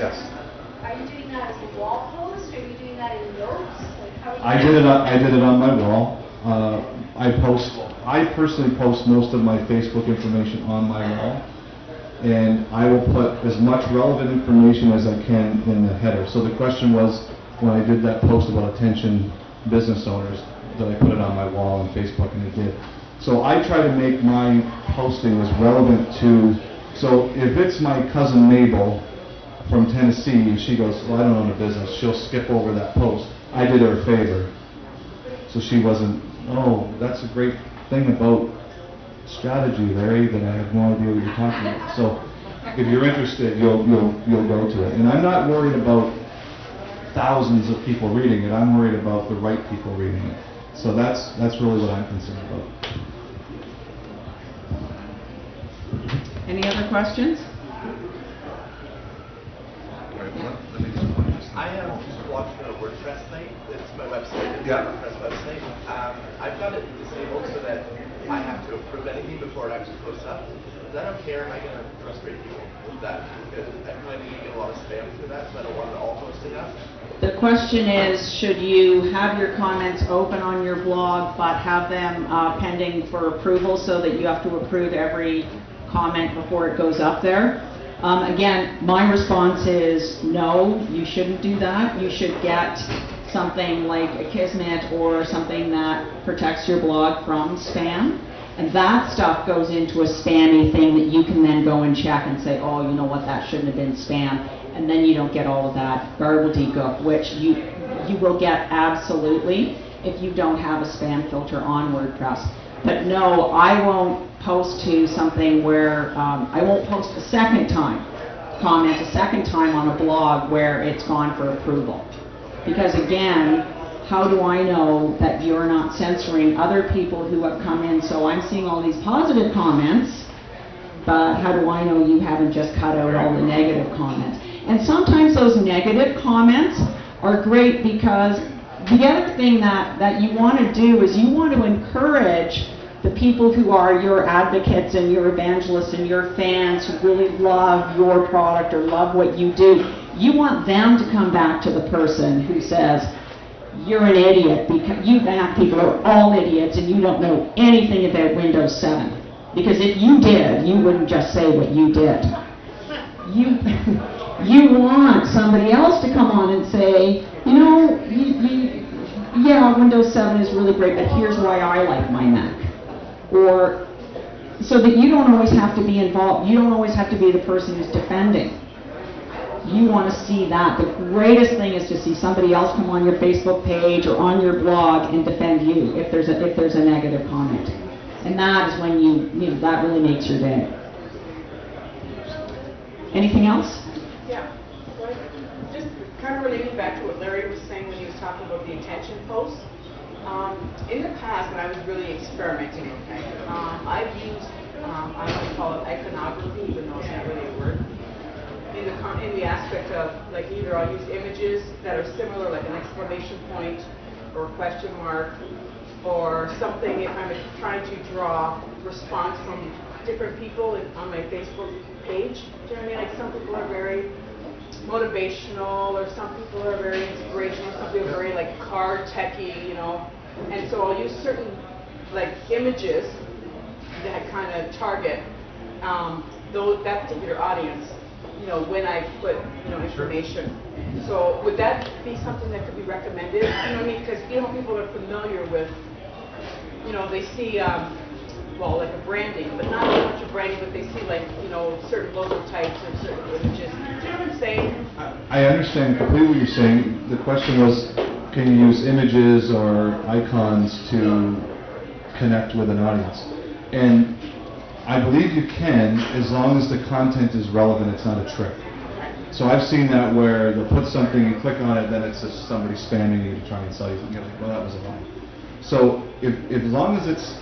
are you doing that as a wall post, or are you doing that in notes? Like, how are you I did it on my wall. I personally post most of my Facebook information on my wall, and I will put as much relevant information as I can in the header. So the question was, when I did that post about attention business owners, did I put it on my wall on Facebook, and I did. So I try to make my posting as relevant to, so if it's my cousin Mabel from Tennessee, and she goes, well, I don't own a business, she'll skip over that post. I did her a favor. So she wasn't, oh, that's a great thing about strategy, Larry, that I have no idea what you're talking about. So if you're interested, you'll go to it. And I'm not worried about thousands of people reading it. I'm worried about the right people reading it. So that's really what I'm concerned about. Any other questions? I am watching a WordPress site. It's my website. It's Yeah. a WordPress website. I've got it disabled so that I have to approve anything before it actually posts up. Is that okay, or am I going to frustrate people with that? Because I'm finding you get a lot of spam through that, so I don't want it all posted up. The question is, should you have your comments open on your blog but have them pending for approval so that you have to approve every comment before it goes up there? Again, my response is no, you shouldn't do that. You should get something like a Kismet or something that protects your blog from spam. And that stuff goes into a spammy thing that you can then go and check and say, oh, you know what, that shouldn't have been spam. And then you don't get all of that gobbledygook, which you will get absolutely if you don't have a spam filter on WordPress. But no, I won't post to something where, I won't post a second time, comment a second time on a blog where it's gone for approval. Because again, how do I know that you're not censoring other people who have come in? So I'm seeing all these positive comments, but how do I know you haven't just cut out all the negative comments? And sometimes those negative comments are great, because the other thing that you want to do is you want to encourage the people who are your advocates and your evangelists and your fans who really love your product or love what you do. You want them to come back to the person who says, you're an idiot, because you Mac people are all idiots and you don't know anything about Windows 7. Because if you did, you wouldn't just say what you did. You want somebody else to come on and say, you know, yeah, Windows 7 is really great, but here's why I like my Mac. Or so that you don't always have to be involved. You don't always have to be the person who's defending. You want to see that. The greatest thing is to see somebody else come on your Facebook page or on your blog and defend you if there's a negative comment. And that is when you know, that really makes your day. Anything else? Yeah. Well, just kind of relating back to what Larry was saying when he was talking about the attention posts. In the past, when I was really experimenting, I've used, I want to call it iconography, even though it's not really a word, in the aspect of, like, either I'll use images that are similar, like an exclamation point or a question mark, or something if I'm trying to draw response from different people on my Facebook page. Do you know what I mean? Like, some people are very motivational, or some people are very inspirational, some people are very, like, card techy, you know. And so I'll use certain, like, images that kind of target that particular audience, you know, when I put, you know, information. So would that be something that could be recommended? You know what I mean? Because, you know, people are familiar with, you know, they see well, like a branding, but not so much a branding, but they see like, you know, certain logo types or certain images. Do you know what I'm saying? I understand completely what you're saying. The question was, can you use images or icons to connect with an audience? And I believe you can, as long as the content is relevant, it's not a trick. So I've seen that where they'll put something, you click on it, then it's just somebody spamming you to try and sell you something. You're like, well, that was a lie. So if as long as it's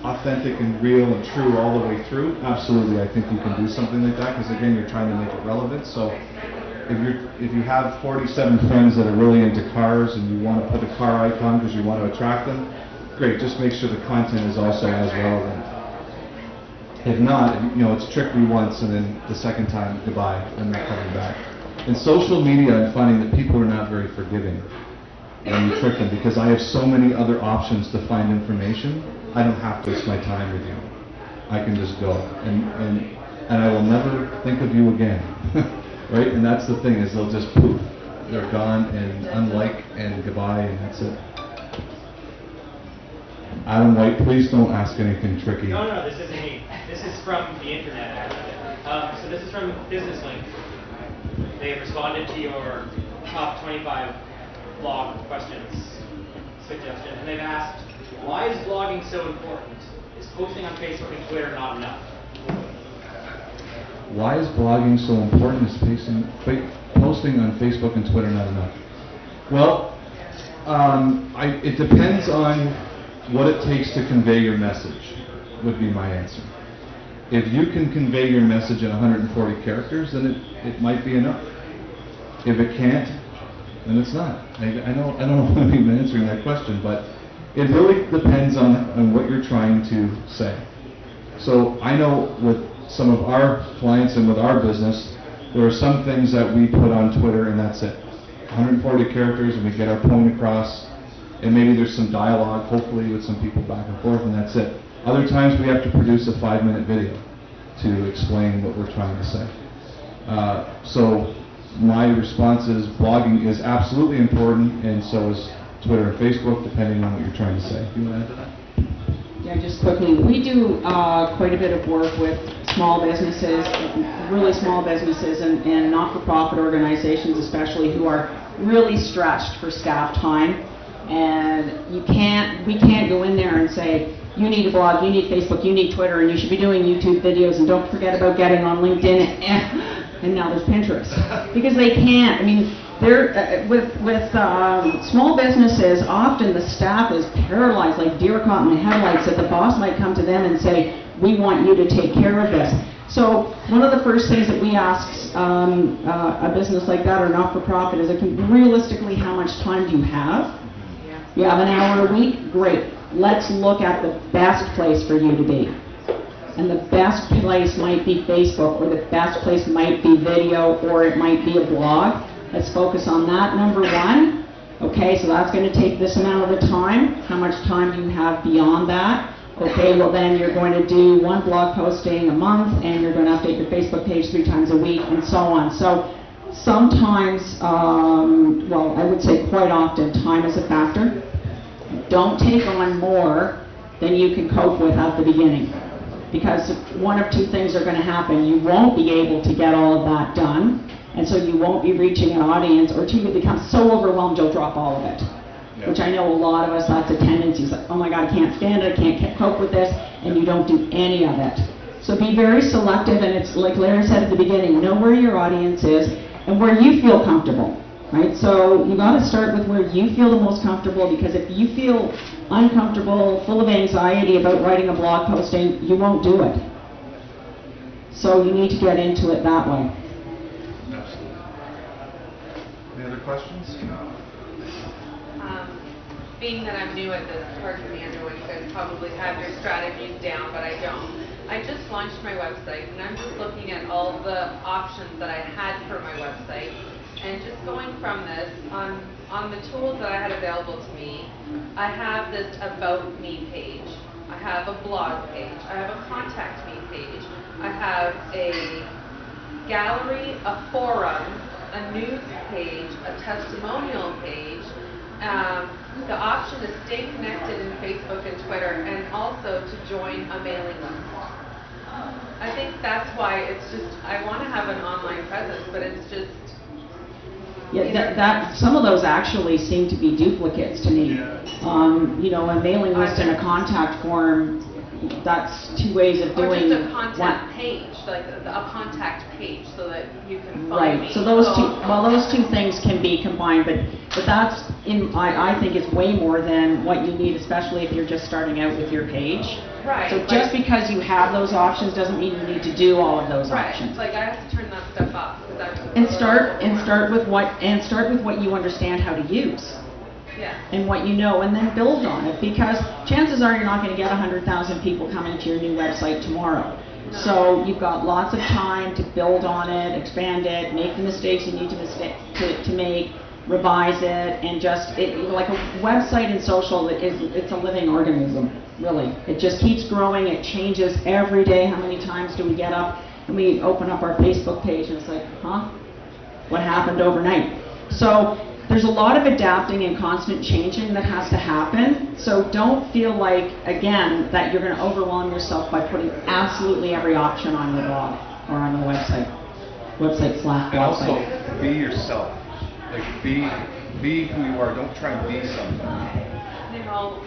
authentic and real and true all the way through, absolutely, I think you can do something like that, because again, you're trying to make it relevant. So if you have 47 friends that are really into cars and you want to put a car icon because you want to attract them, great, just make sure the content is also as relevant. If not, you know, it's tricked me once and then the second time, goodbye, I'm not coming back. In social media, I'm finding that people are not very forgiving when you trick them, because I have so many other options to find information. I don't have to waste my time with you. I can just go, and I will never think of you again, right? And that's the thing, is they'll just poof, they're gone, and unlike and goodbye, and that's it. Adam White, please don't ask anything tricky. No, this isn't me. This is from the internet, actually. So this is from Business Link. They have responded to your top 25 blog questions suggestion, and they've asked, why is blogging so important? Is posting on Facebook and Twitter not enough? Why is blogging so important? Is posting on Facebook and Twitter not enough? Well, it depends on what it takes to convey your message, would be my answer. If you can convey your message in 140 characters, then it might be enough. If it can't, then it's not. I don't know if I'm even answering that question, but it really depends on what you're trying to say. So I know with some of our clients and with our business, there are some things that we put on Twitter and that's it. 140 characters and we get our point across, and maybe there's some dialogue, hopefully, with some people back and forth, and that's it. Other times we have to produce a 5-minute video to explain what we're trying to say. So my response is blogging is absolutely important, and so is Twitter and Facebook, depending on what you're trying to say. Do you want to add to that? Yeah, just quickly, we do quite a bit of work with small businesses, really small businesses, and not-for-profit organizations especially, who are really stretched for staff time. And we can't go in there and say, you need a blog, you need Facebook, you need Twitter, and you should be doing YouTube videos, and don't forget about getting on LinkedIn, and now there's Pinterest. Because they can't. I mean, they're, with small businesses, often the staff is paralyzed like deer caught in the headlights, that the boss might come to them and say, we want you to take care of this. So one of the first things that we ask a business like that, or not-for-profit, is, realistically, how much time do you have? You have an hour a week? Great. Let's look at the best place for you to be. And the best place might be Facebook, or the best place might be video, or it might be a blog. Let's focus on that, number one. Okay, so that's going to take this amount of the time. How much time do you have beyond that? Okay, well then you're going to do one blog posting a month, and you're going to update your Facebook page 3 times a week, and so on. So sometimes, well, I would say quite often, time is a factor. Don't take on more than you can cope with at the beginning, because one of 2 things are going to happen. You won't be able to get all of that done, and so you won't be reaching an audience, or 2, you become so overwhelmed you'll drop all of it. Yeah. Which I know a lot of us, that's a tendency. It's like, oh my God, I can't stand it, I can't cope with this, and you don't do any of it. So be very selective, and it's like Larry said at the beginning, know where your audience is and where you feel comfortable. Right? So you got to start with where you feel the most comfortable, because if you feel uncomfortable, full of anxiety about writing a blog posting, you won't do it. So you need to get into it that way. Absolutely. Any other questions? Being that I'm new at this, pardon me, I know you guys probably have your strategies down, but I don't. I just launched my website, and I'm just looking at all the options that I had for my website. And just going from this, on the tools that I had available to me, I have this About Me page. I have a blog page. I have a Contact Me page. I have a gallery, a forum, a news page, a testimonial page, the option to stay connected in Facebook and Twitter, and also to join a mailing list. I think that's why it's just, I want to have an online presence, but it's just... Yeah, that some of those actually seem to be duplicates to me. You know, a mailing list and a contact form, that's two ways of doing Or just a contact page, like a contact page, so that you can find me. Right. So those two things can be combined, but that's I think is way more than what you need, especially if you're just starting out with your page. Right. So just because you have those options doesn't mean you need to do all of those right. options. Like I have to turn that stuff off. And start with what you understand how to use. Yeah. And what you know, and then build on it, because chances are you're not going to get 100,000 people coming to your new website tomorrow. No. So you've got lots of time to build on it, expand it, make the mistakes you need to make, revise it, and just like a website and social it's a living organism, really. It just keeps growing. It changes every day. How many times do we get up and we open up our Facebook page and it's like, huh? What happened overnight? So there's a lot of adapting and constant changing that has to happen. So don't feel like, again, that you're going to overwhelm yourself by putting absolutely every option on your blog or on your website. Website/blog And also, site. be yourself. Like, be who you are. Don't try and be something. You know,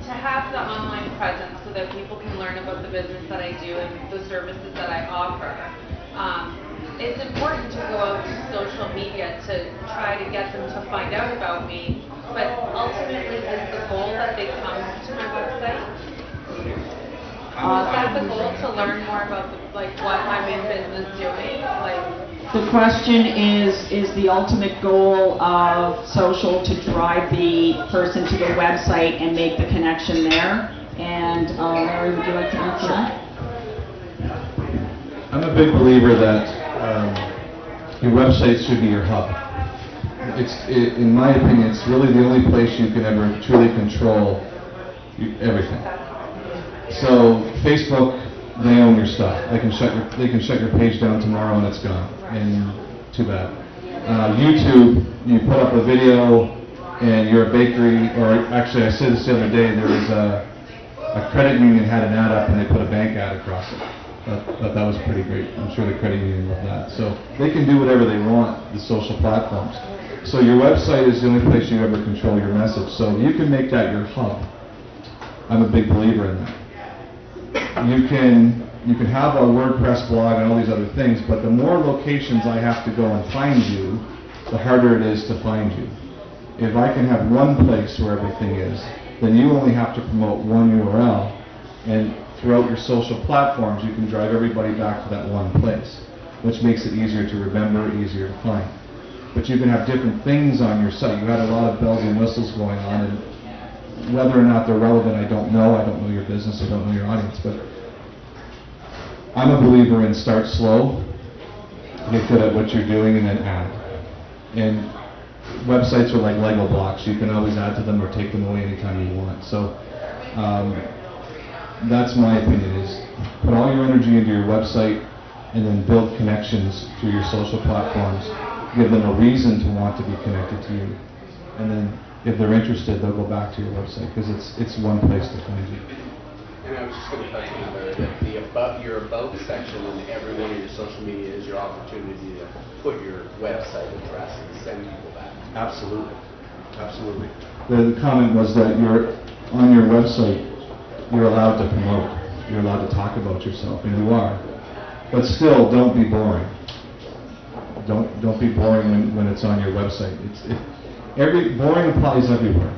to have the online presence so that people can learn about the business that I do and the services that I offer. It's important to go out to social media to try to get them to find out about me, but ultimately is the goal that they come to my website? Is that the goal, to learn more about what I'm in business doing? The question is the ultimate goal of social to drive the person to the website and make the connection there? And Larry, would you like to answer that? I'm a big believer that your website should be your hub. In my opinion, it's really the only place you can ever truly control everything. So Facebook, they own your stuff. They can shut your page down tomorrow and it's gone. And too bad. YouTube, you put up a video and you're a bakery, or actually I said this the other day. There was a credit union had an ad up and they put a bank ad across it. But that was pretty great. I'm sure the credit union loved that. So they can do whatever they want, the social platforms. So your website is the only place you ever control your message. So you can make that your hub. I'm a big believer in that. You can have a WordPress blog and all these other things, but the more locations I have to go and find you, the harder it is to find you. If I can have one place where everything is, then you only have to promote one URL, and throughout your social platforms, you can drive everybody back to that one place, which makes it easier to remember, easier to find. But you can have different things on your site. You had a lot of bells and whistles going on, and whether or not they're relevant, I don't know. I don't know your business, I don't know your audience, but I'm a believer in start slow, get good at what you're doing, and then add. And websites are like Lego blocks. You can always add to them or take them away anytime you want. So that's my opinion, is put all your energy into your website and then build connections through your social platforms. Give them a reason to want to be connected to you. And then if they're interested, they'll go back to your website because it's one place to find you. And I was just going to touch on that your about section on every one of your social media is your opportunity to put your website address and send people back. Absolutely. Absolutely. The comment was that on your website, you're allowed to promote. You're allowed to talk about yourself, and you are. But still, don't be boring. Don't be boring when it's on your website. Boring applies everywhere.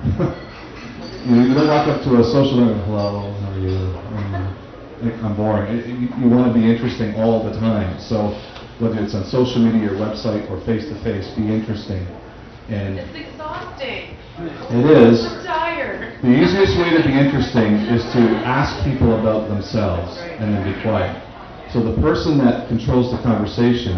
You don't walk up to a social network, hello, how are you? I'm boring. You want to be interesting all the time. So whether it's on social media or website or face-to-face, be interesting. And it's exhausting. It is. I'm tired. The easiest way to be interesting is to ask people about themselves and then be quiet. So the person that controls the conversation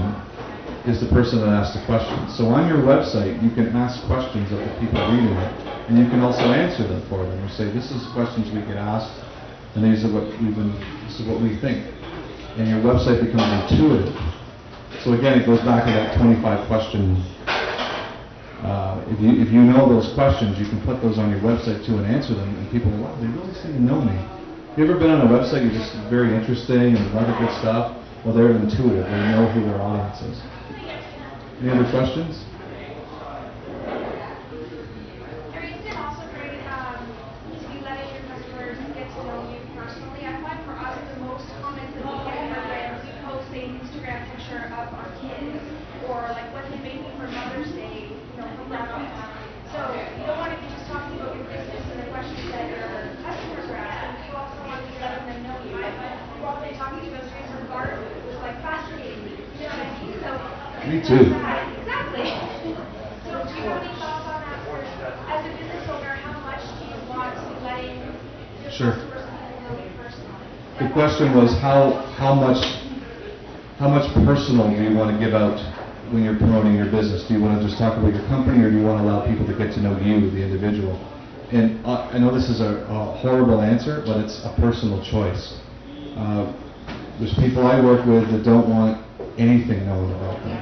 is the person that asks the questions. So on your website, you can ask questions of the people reading it, and you can also answer them for them. You say, this is questions we get asked, and this is what we think. And your website becomes intuitive. So again, it goes back to that 25 question. If you know those questions, you can put those on your website too and answer them, and people go, wow, they really seem to know me. Have you ever been on a website, you're just very interesting and a lot of good stuff? Well, they're intuitive. They know who their audience is. Any other questions? Is it also great to be letting your customers get to know you personally? I find for us the most comments that we get are when we post an Instagram picture of our kids, or like what they made me for Mother's Day, from that on. So you don't want to be just talking about your business and the questions that your customers are asking. You also want to be letting them know you. While they're talking about trees and garden, it was like fascinating. You know what I mean? So me too. Exactly. So do you have any thoughts on that? As a business owner, how much do you want to be letting your Sure. customers and people know you personally? The question was how much personal do you want to give out when you're promoting your business? Do you want to just talk about your company, or do you want to allow people to get to know you, the individual? And I know this is a horrible answer, but it's a personal choice. There's people I work with that don't want anything known about them,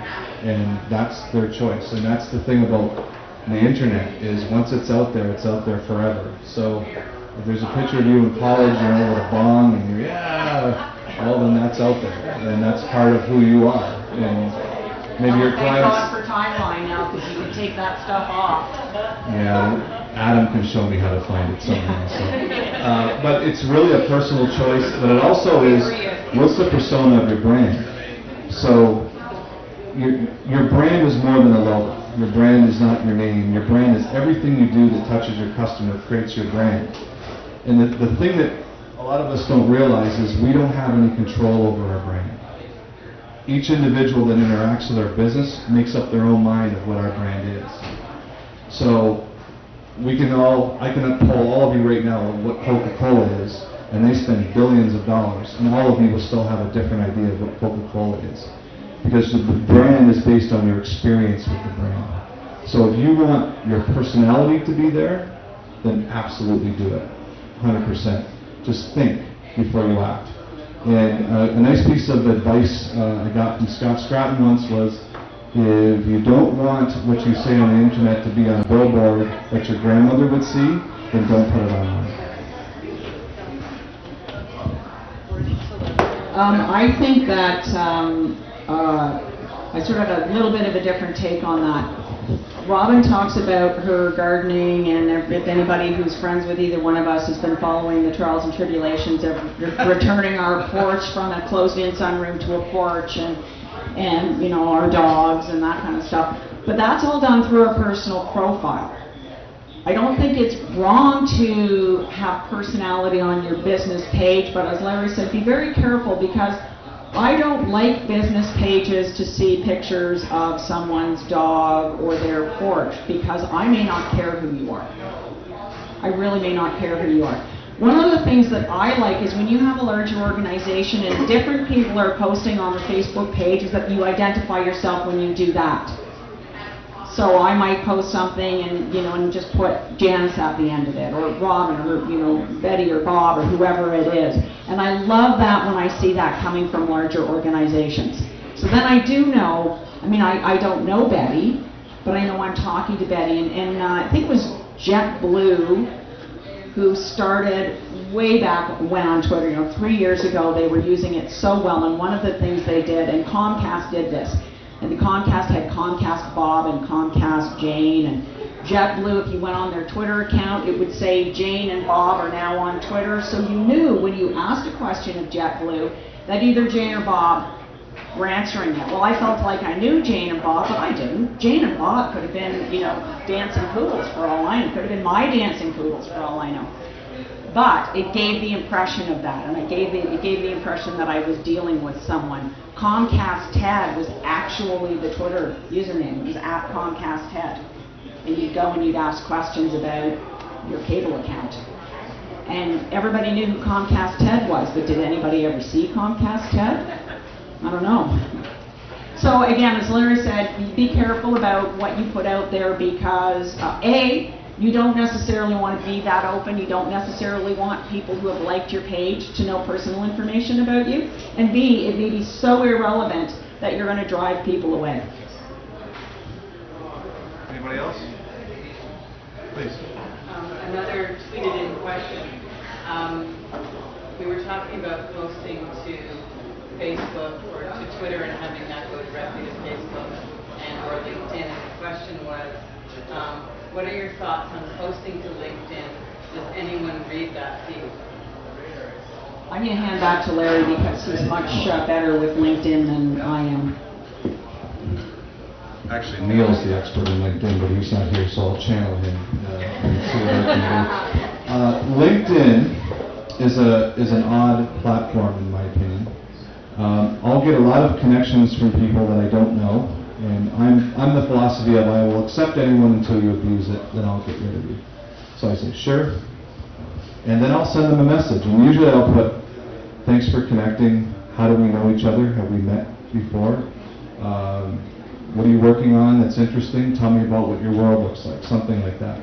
and that's their choice. And that's the thing about the internet, is once it's out there forever. So if there's a picture of you in college, with a bong, and you're, well, then that's out there, and that's part of who you are. And maybe your clients. Thank God for timeline now, because you can take that stuff off. Yeah, Adam can show me how to find it somehow. So. But it's really a personal choice, but it also is, what's the persona of your brand? So your brand is more than a logo. Your brand is not your name. Your brand is everything you do that touches your customer, creates your brand. And the thing that a lot of us don't realize is we don't have any control over our brand. Each individual that interacts with our business makes up their own mind of what our brand is. So I can poll all of you right now on what Coca-Cola is, and they spend billions of dollars, and all of you will still have a different idea of what Coca-Cola is. Because the brand is based on your experience with the brand. So if you want your personality to be there, then absolutely do it, 100%. Just think before you act. And a nice piece of advice I got from Scott Stratton once was, if you don't want what you say on the internet to be on a billboard that your grandmother would see, then don't put it online. I think that I sort of have a little bit of a different take on that. Robin talks about her gardening, and if anybody who's friends with either one of us has been following the trials and tribulations of returning our porch from a closed-in sunroom to a porch, and our dogs and that kind of stuff. But that's all done through a personal profile. I don't think it's wrong to have personality on your business page, but as Larry said, be very careful, because I don't like business pages to see pictures of someone's dog or their porch, because I may not care who you are. I really may not care who you are. One of the things that I like is when you have a larger organization and different people are posting on the Facebook page, is that you identify yourself when you do that. So I might post something and just put Janice at the end of it, or Robin, or Betty or Bob, or whoever it is. And I love that when I see that coming from larger organizations. So then I do know, I don't know Betty, but I know I'm talking to Betty. And I think it was JetBlue who started way back when on Twitter. 3 years ago they were using it so well, and one of the things they did, and Comcast did this, and the Comcast had Comcast Bob and Comcast Jane, and JetBlue, if you went on their Twitter account, it would say Jane and Bob are now on Twitter. So you knew when you asked a question of JetBlue that either Jane or Bob were answering it. Well, I felt like I knew Jane and Bob, but I didn't. Jane and Bob could have been, dancing poodles for all I know. It could have been my dancing poodles for all I know. But it gave the impression of that, and it gave the impression that I was dealing with someone. Comcast Ted was actually the Twitter username. It was at Comcast Ted. And you'd go and you'd ask questions about your cable account. And everybody knew who Comcast Ted was, but did anybody ever see Comcast Ted? I don't know. So again, as Larry said, be careful about what you put out there, because A, you don't necessarily want to be that open. You don't necessarily want people who have liked your page to know personal information about you. And B, it may be so irrelevant that you're going to drive people away. Anybody else? Please. Another tweeted in question. We were talking about posting to Facebook or to Twitter and having that go directly to Facebook and or LinkedIn. And the question was, what are your thoughts on posting to LinkedIn? Does anyone read that feed? I'm going to hand back to Larry because he's much better with LinkedIn than I am. Actually, Neil's the expert in LinkedIn, but he's not here, so I'll channel him and see what I can do. LinkedIn is an odd platform, in my opinion. I'll get a lot of connections from people that I don't know, and I'm the philosophy of I will accept anyone until you abuse it, then I'll get rid of you. So I say, sure. And then I'll send them a message, and usually I'll put, thanks for connecting, how do we know each other, have we met before? What are you working on that's interesting? Tell me about what your world looks like, something like that.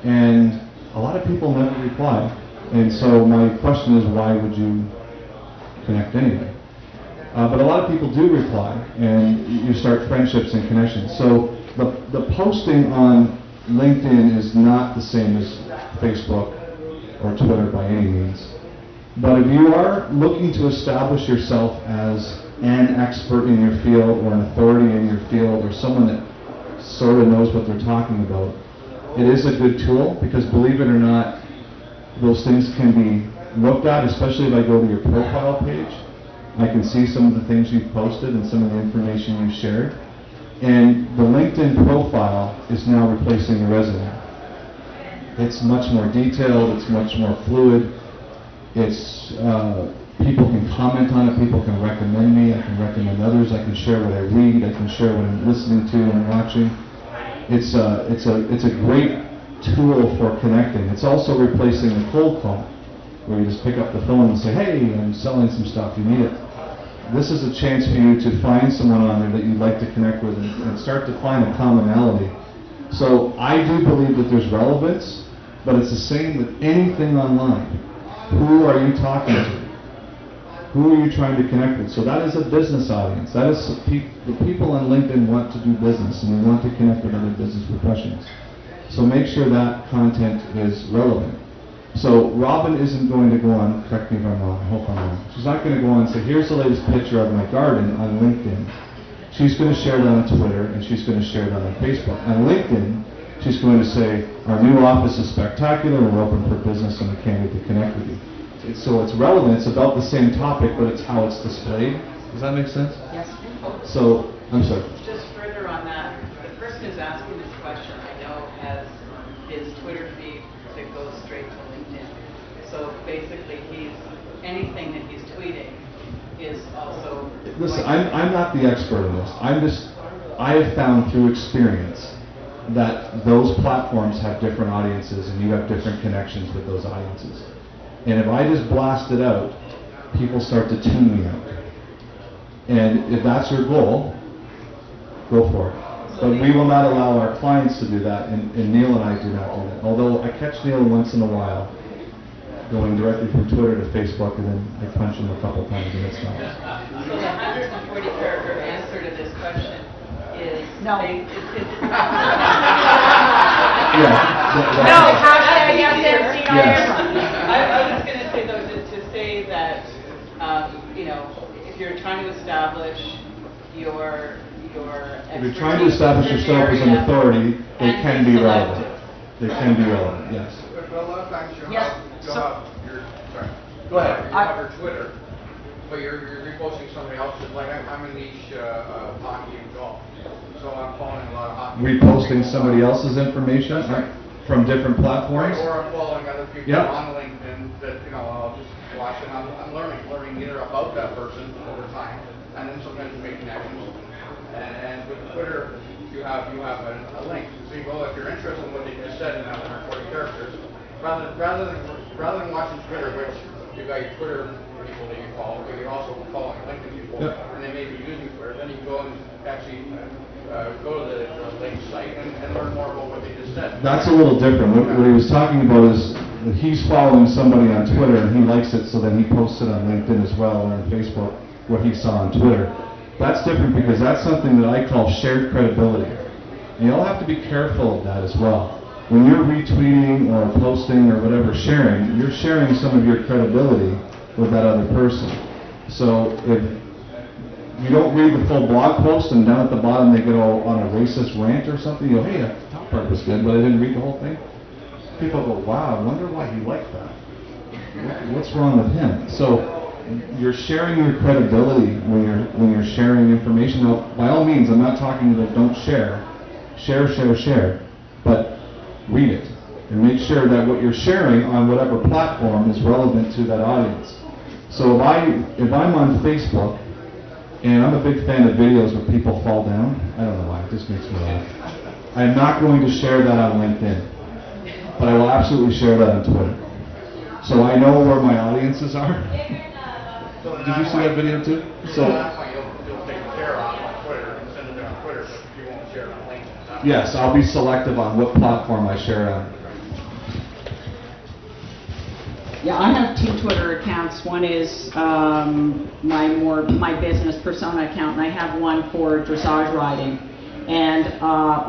And a lot of people never reply. And so my question is, why would you connect anyway? But a lot of people do reply, and you start friendships and connections. So the posting on LinkedIn is not the same as Facebook or Twitter by any means. But if you are looking to establish yourself as an expert in your field or an authority in your field or someone that sort of knows what they're talking about, it is a good tool because, believe it or not, those things can be looked at, especially if I go to your profile page. I can see some of the things you've posted and some of the information you shared. And the LinkedIn profile is now replacing the resume. It's much more detailed, it's much more fluid. It's people can comment on it, people can recommend me, I can recommend others, I can share what I read, I can share what I'm listening to and watching. It's a great tool for connecting. It's also replacing the cold call, where you just pick up the phone and say, hey, I'm selling some stuff, you need it. This is a chance for you to find someone on there that you'd like to connect with and start to find a commonality. So I do believe that there's relevance, but it's the same with anything online. Who are you talking to? Who are you trying to connect with? So that is a business audience. That is the people on LinkedIn want to do business and they want to connect with other business professionals. So make sure that content is relevant. So Robin isn't going to go on, correct me if I'm wrong, I hope I'm wrong. She's not going to go on and say, here's the latest picture of my garden on LinkedIn. She's going to share that on Twitter and she's going to share that on Facebook. On LinkedIn, she's going to say, our new office is spectacular, we're open for business and we can't wait to connect with you. So it's relevant, it's about the same topic, but it's how it's displayed. Does that make sense? Yes. So, I'm sorry. Just further on that, the person who's asking this question, I know, has his Twitter feed that goes straight to LinkedIn. So basically, anything that he's tweeting is also... Listen, I'm not the expert in this. I have found through experience that those platforms have different audiences and you have different connections with those audiences. And if I just blast it out, people start to tune me out. And if that's your goal, go for it. But we will not allow our clients to do that, and Neil and I do not do that. Although I catch Neil once in a while going directly from Twitter to Facebook, and then I punch him a couple times and it's not. So the 140 character answer to this question is... No. No, hashtag SMCN May. I was going to say, though, to say that, if you're trying to establish your if you're trying to establish yourself as an authority, they can be relevant. They can be relevant, yes. But a lot of times you'll Yes. have your, sorry. Go ahead. You have your Twitter, but you're reposting somebody else's. Like I'm a niche hockey and golf, so I'm following a lot of hockey. Reposting somebody else's information from different platforms? Right, or I'm following other people on LinkedIn that, I'll just watch and I'm learning either about that person over time, and then sometimes you make connections. And with Twitter, you have a link. So you go, if you're interested in what they just said in that 140 characters, rather than watching Twitter, which you've got your Twitter people that you follow, but you're also following LinkedIn people, and they may be using Twitter, then you go and actually go to the link site and learn more about what they just said. That's a little different. What he was talking about is that he's following somebody on Twitter and he likes it, so then he posts it on LinkedIn as well or on Facebook, what he saw on Twitter. That's different because that's something that I call shared credibility. And you all have to be careful of that as well. When you're retweeting or posting or whatever, sharing, you're sharing some of your credibility with that other person. So if you don't read the full blog post and down at the bottom they go on a racist rant or something, you go, hey, that top part was good, but I didn't read the whole thing. People go, wow, I wonder why he liked that. What's wrong with him? So you're sharing your credibility when you're sharing information. Now, by all means, I'm not talking about don't share. Share. But read it. And make sure that what you're sharing on whatever platform is relevant to that audience. So if I'm on Facebook, and I'm a big fan of videos where people fall down, I don't know why, it just makes me laugh. I'm not going to share that on LinkedIn, but I will absolutely share that on Twitter. So I know where my audiences are. Did you see that video too? So you'll take care on Twitter and send it on Twitter, but you won't share it on LinkedIn. Yes, I'll be selective on what platform I share on. Yeah, I have 2 Twitter accounts. One is my business persona account, and I have one for dressage riding. And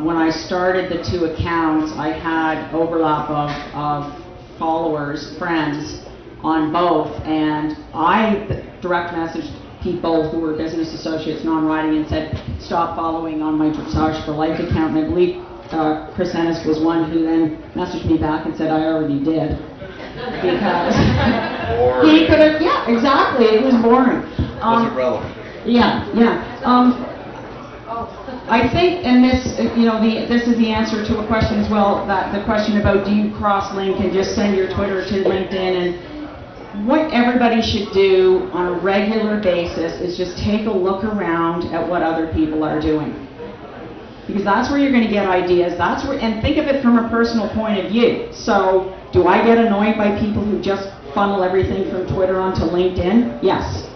when I started the 2 accounts, I had overlap of followers, friends on both, and I direct messaged people who were business associates, non-riding, and said, stop following on my Dressage for Life account. And I believe Chris Ennis was one who then messaged me back and said, I already did. Because he could have, yeah, exactly, it was boring. Was irrelevant. Yeah. I think, and this, this is the answer to a question as well, that the question about do you cross-link and just send your Twitter to LinkedIn, and what everybody should do on a regular basis is just take a look around at what other people are doing. Because that's where you're going to get ideas, and think of it from a personal point of view. So, do I get annoyed by people who just funnel everything from Twitter onto LinkedIn? Yes.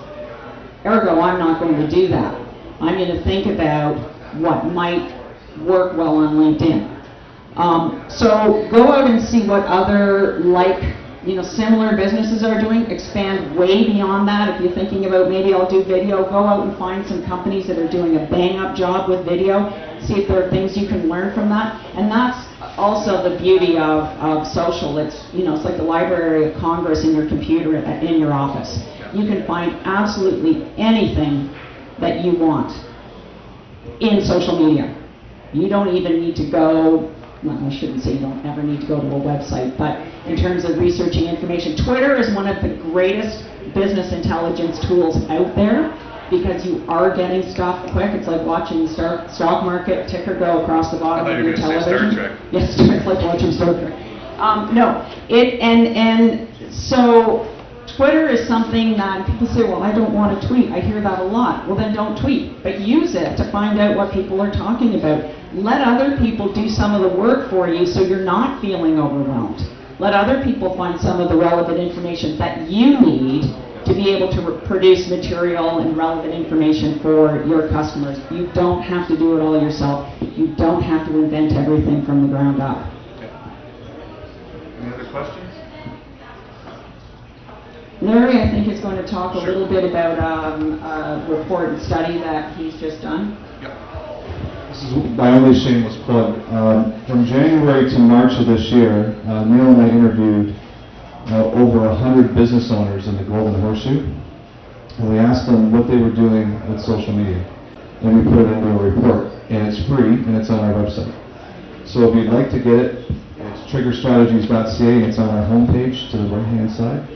Ergo, I'm not going to do that. I'm going to think about what might work well on LinkedIn. So go out and see what other similar businesses are doing. Expand way beyond that. If you're thinking about maybe I'll do video, go out and find some companies that are doing a bang-up job with video. See if there are things you can learn from that. And that's also the beauty of social. It's it's like the Library of Congress in your computer in your office. You can find absolutely anything that you want in social media. You don't even need to go, well, I shouldn't say you don't ever need to go to a website, but in terms of researching information, Twitter is one of the greatest business intelligence tools out there because you are getting stuff quick. It's like watching the stock market ticker go across the bottom of your television. Star Trek. Yes, it's like watching Star Trek. So Twitter is something that people say, well, I don't want to tweet. I hear that a lot. Well, then don't tweet, but use it to find out what people are talking about. Let other people do some of the work for you so you're not feeling overwhelmed. Let other people find some of the relevant information that you need to be able to produce material and relevant information for your customers. You don't have to do it all yourself. You don't have to invent everything from the ground up. Okay. Any other questions? Larry, I think, is going to talk a little bit about a report and study that he's just done. This is my only shameless plug. From January to March of this year, Neil and I interviewed over 100 business owners in the Golden Horseshoe, and we asked them what they were doing with social media. And we put it into a report, and it's free, and it's on our website. So if you'd like to get it, it's triggerstrategies.ca, and it's on our homepage to the right-hand side.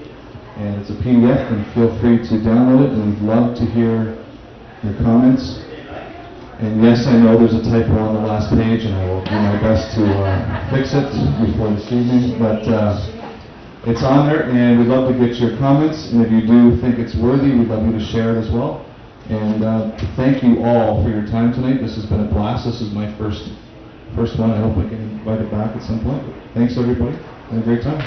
And it's a PDF, and feel free to download it, and we'd love to hear your comments. And yes, I know there's a typo on the last page, and I will do my best to fix it before this evening, but it's on there, and we'd love to get your comments, and if you do think it's worthy, we'd love you to share it as well. And thank you all for your time tonight. This has been a blast. This is my first one. I hope I get invited back at some point. Thanks, everybody. Had a great time.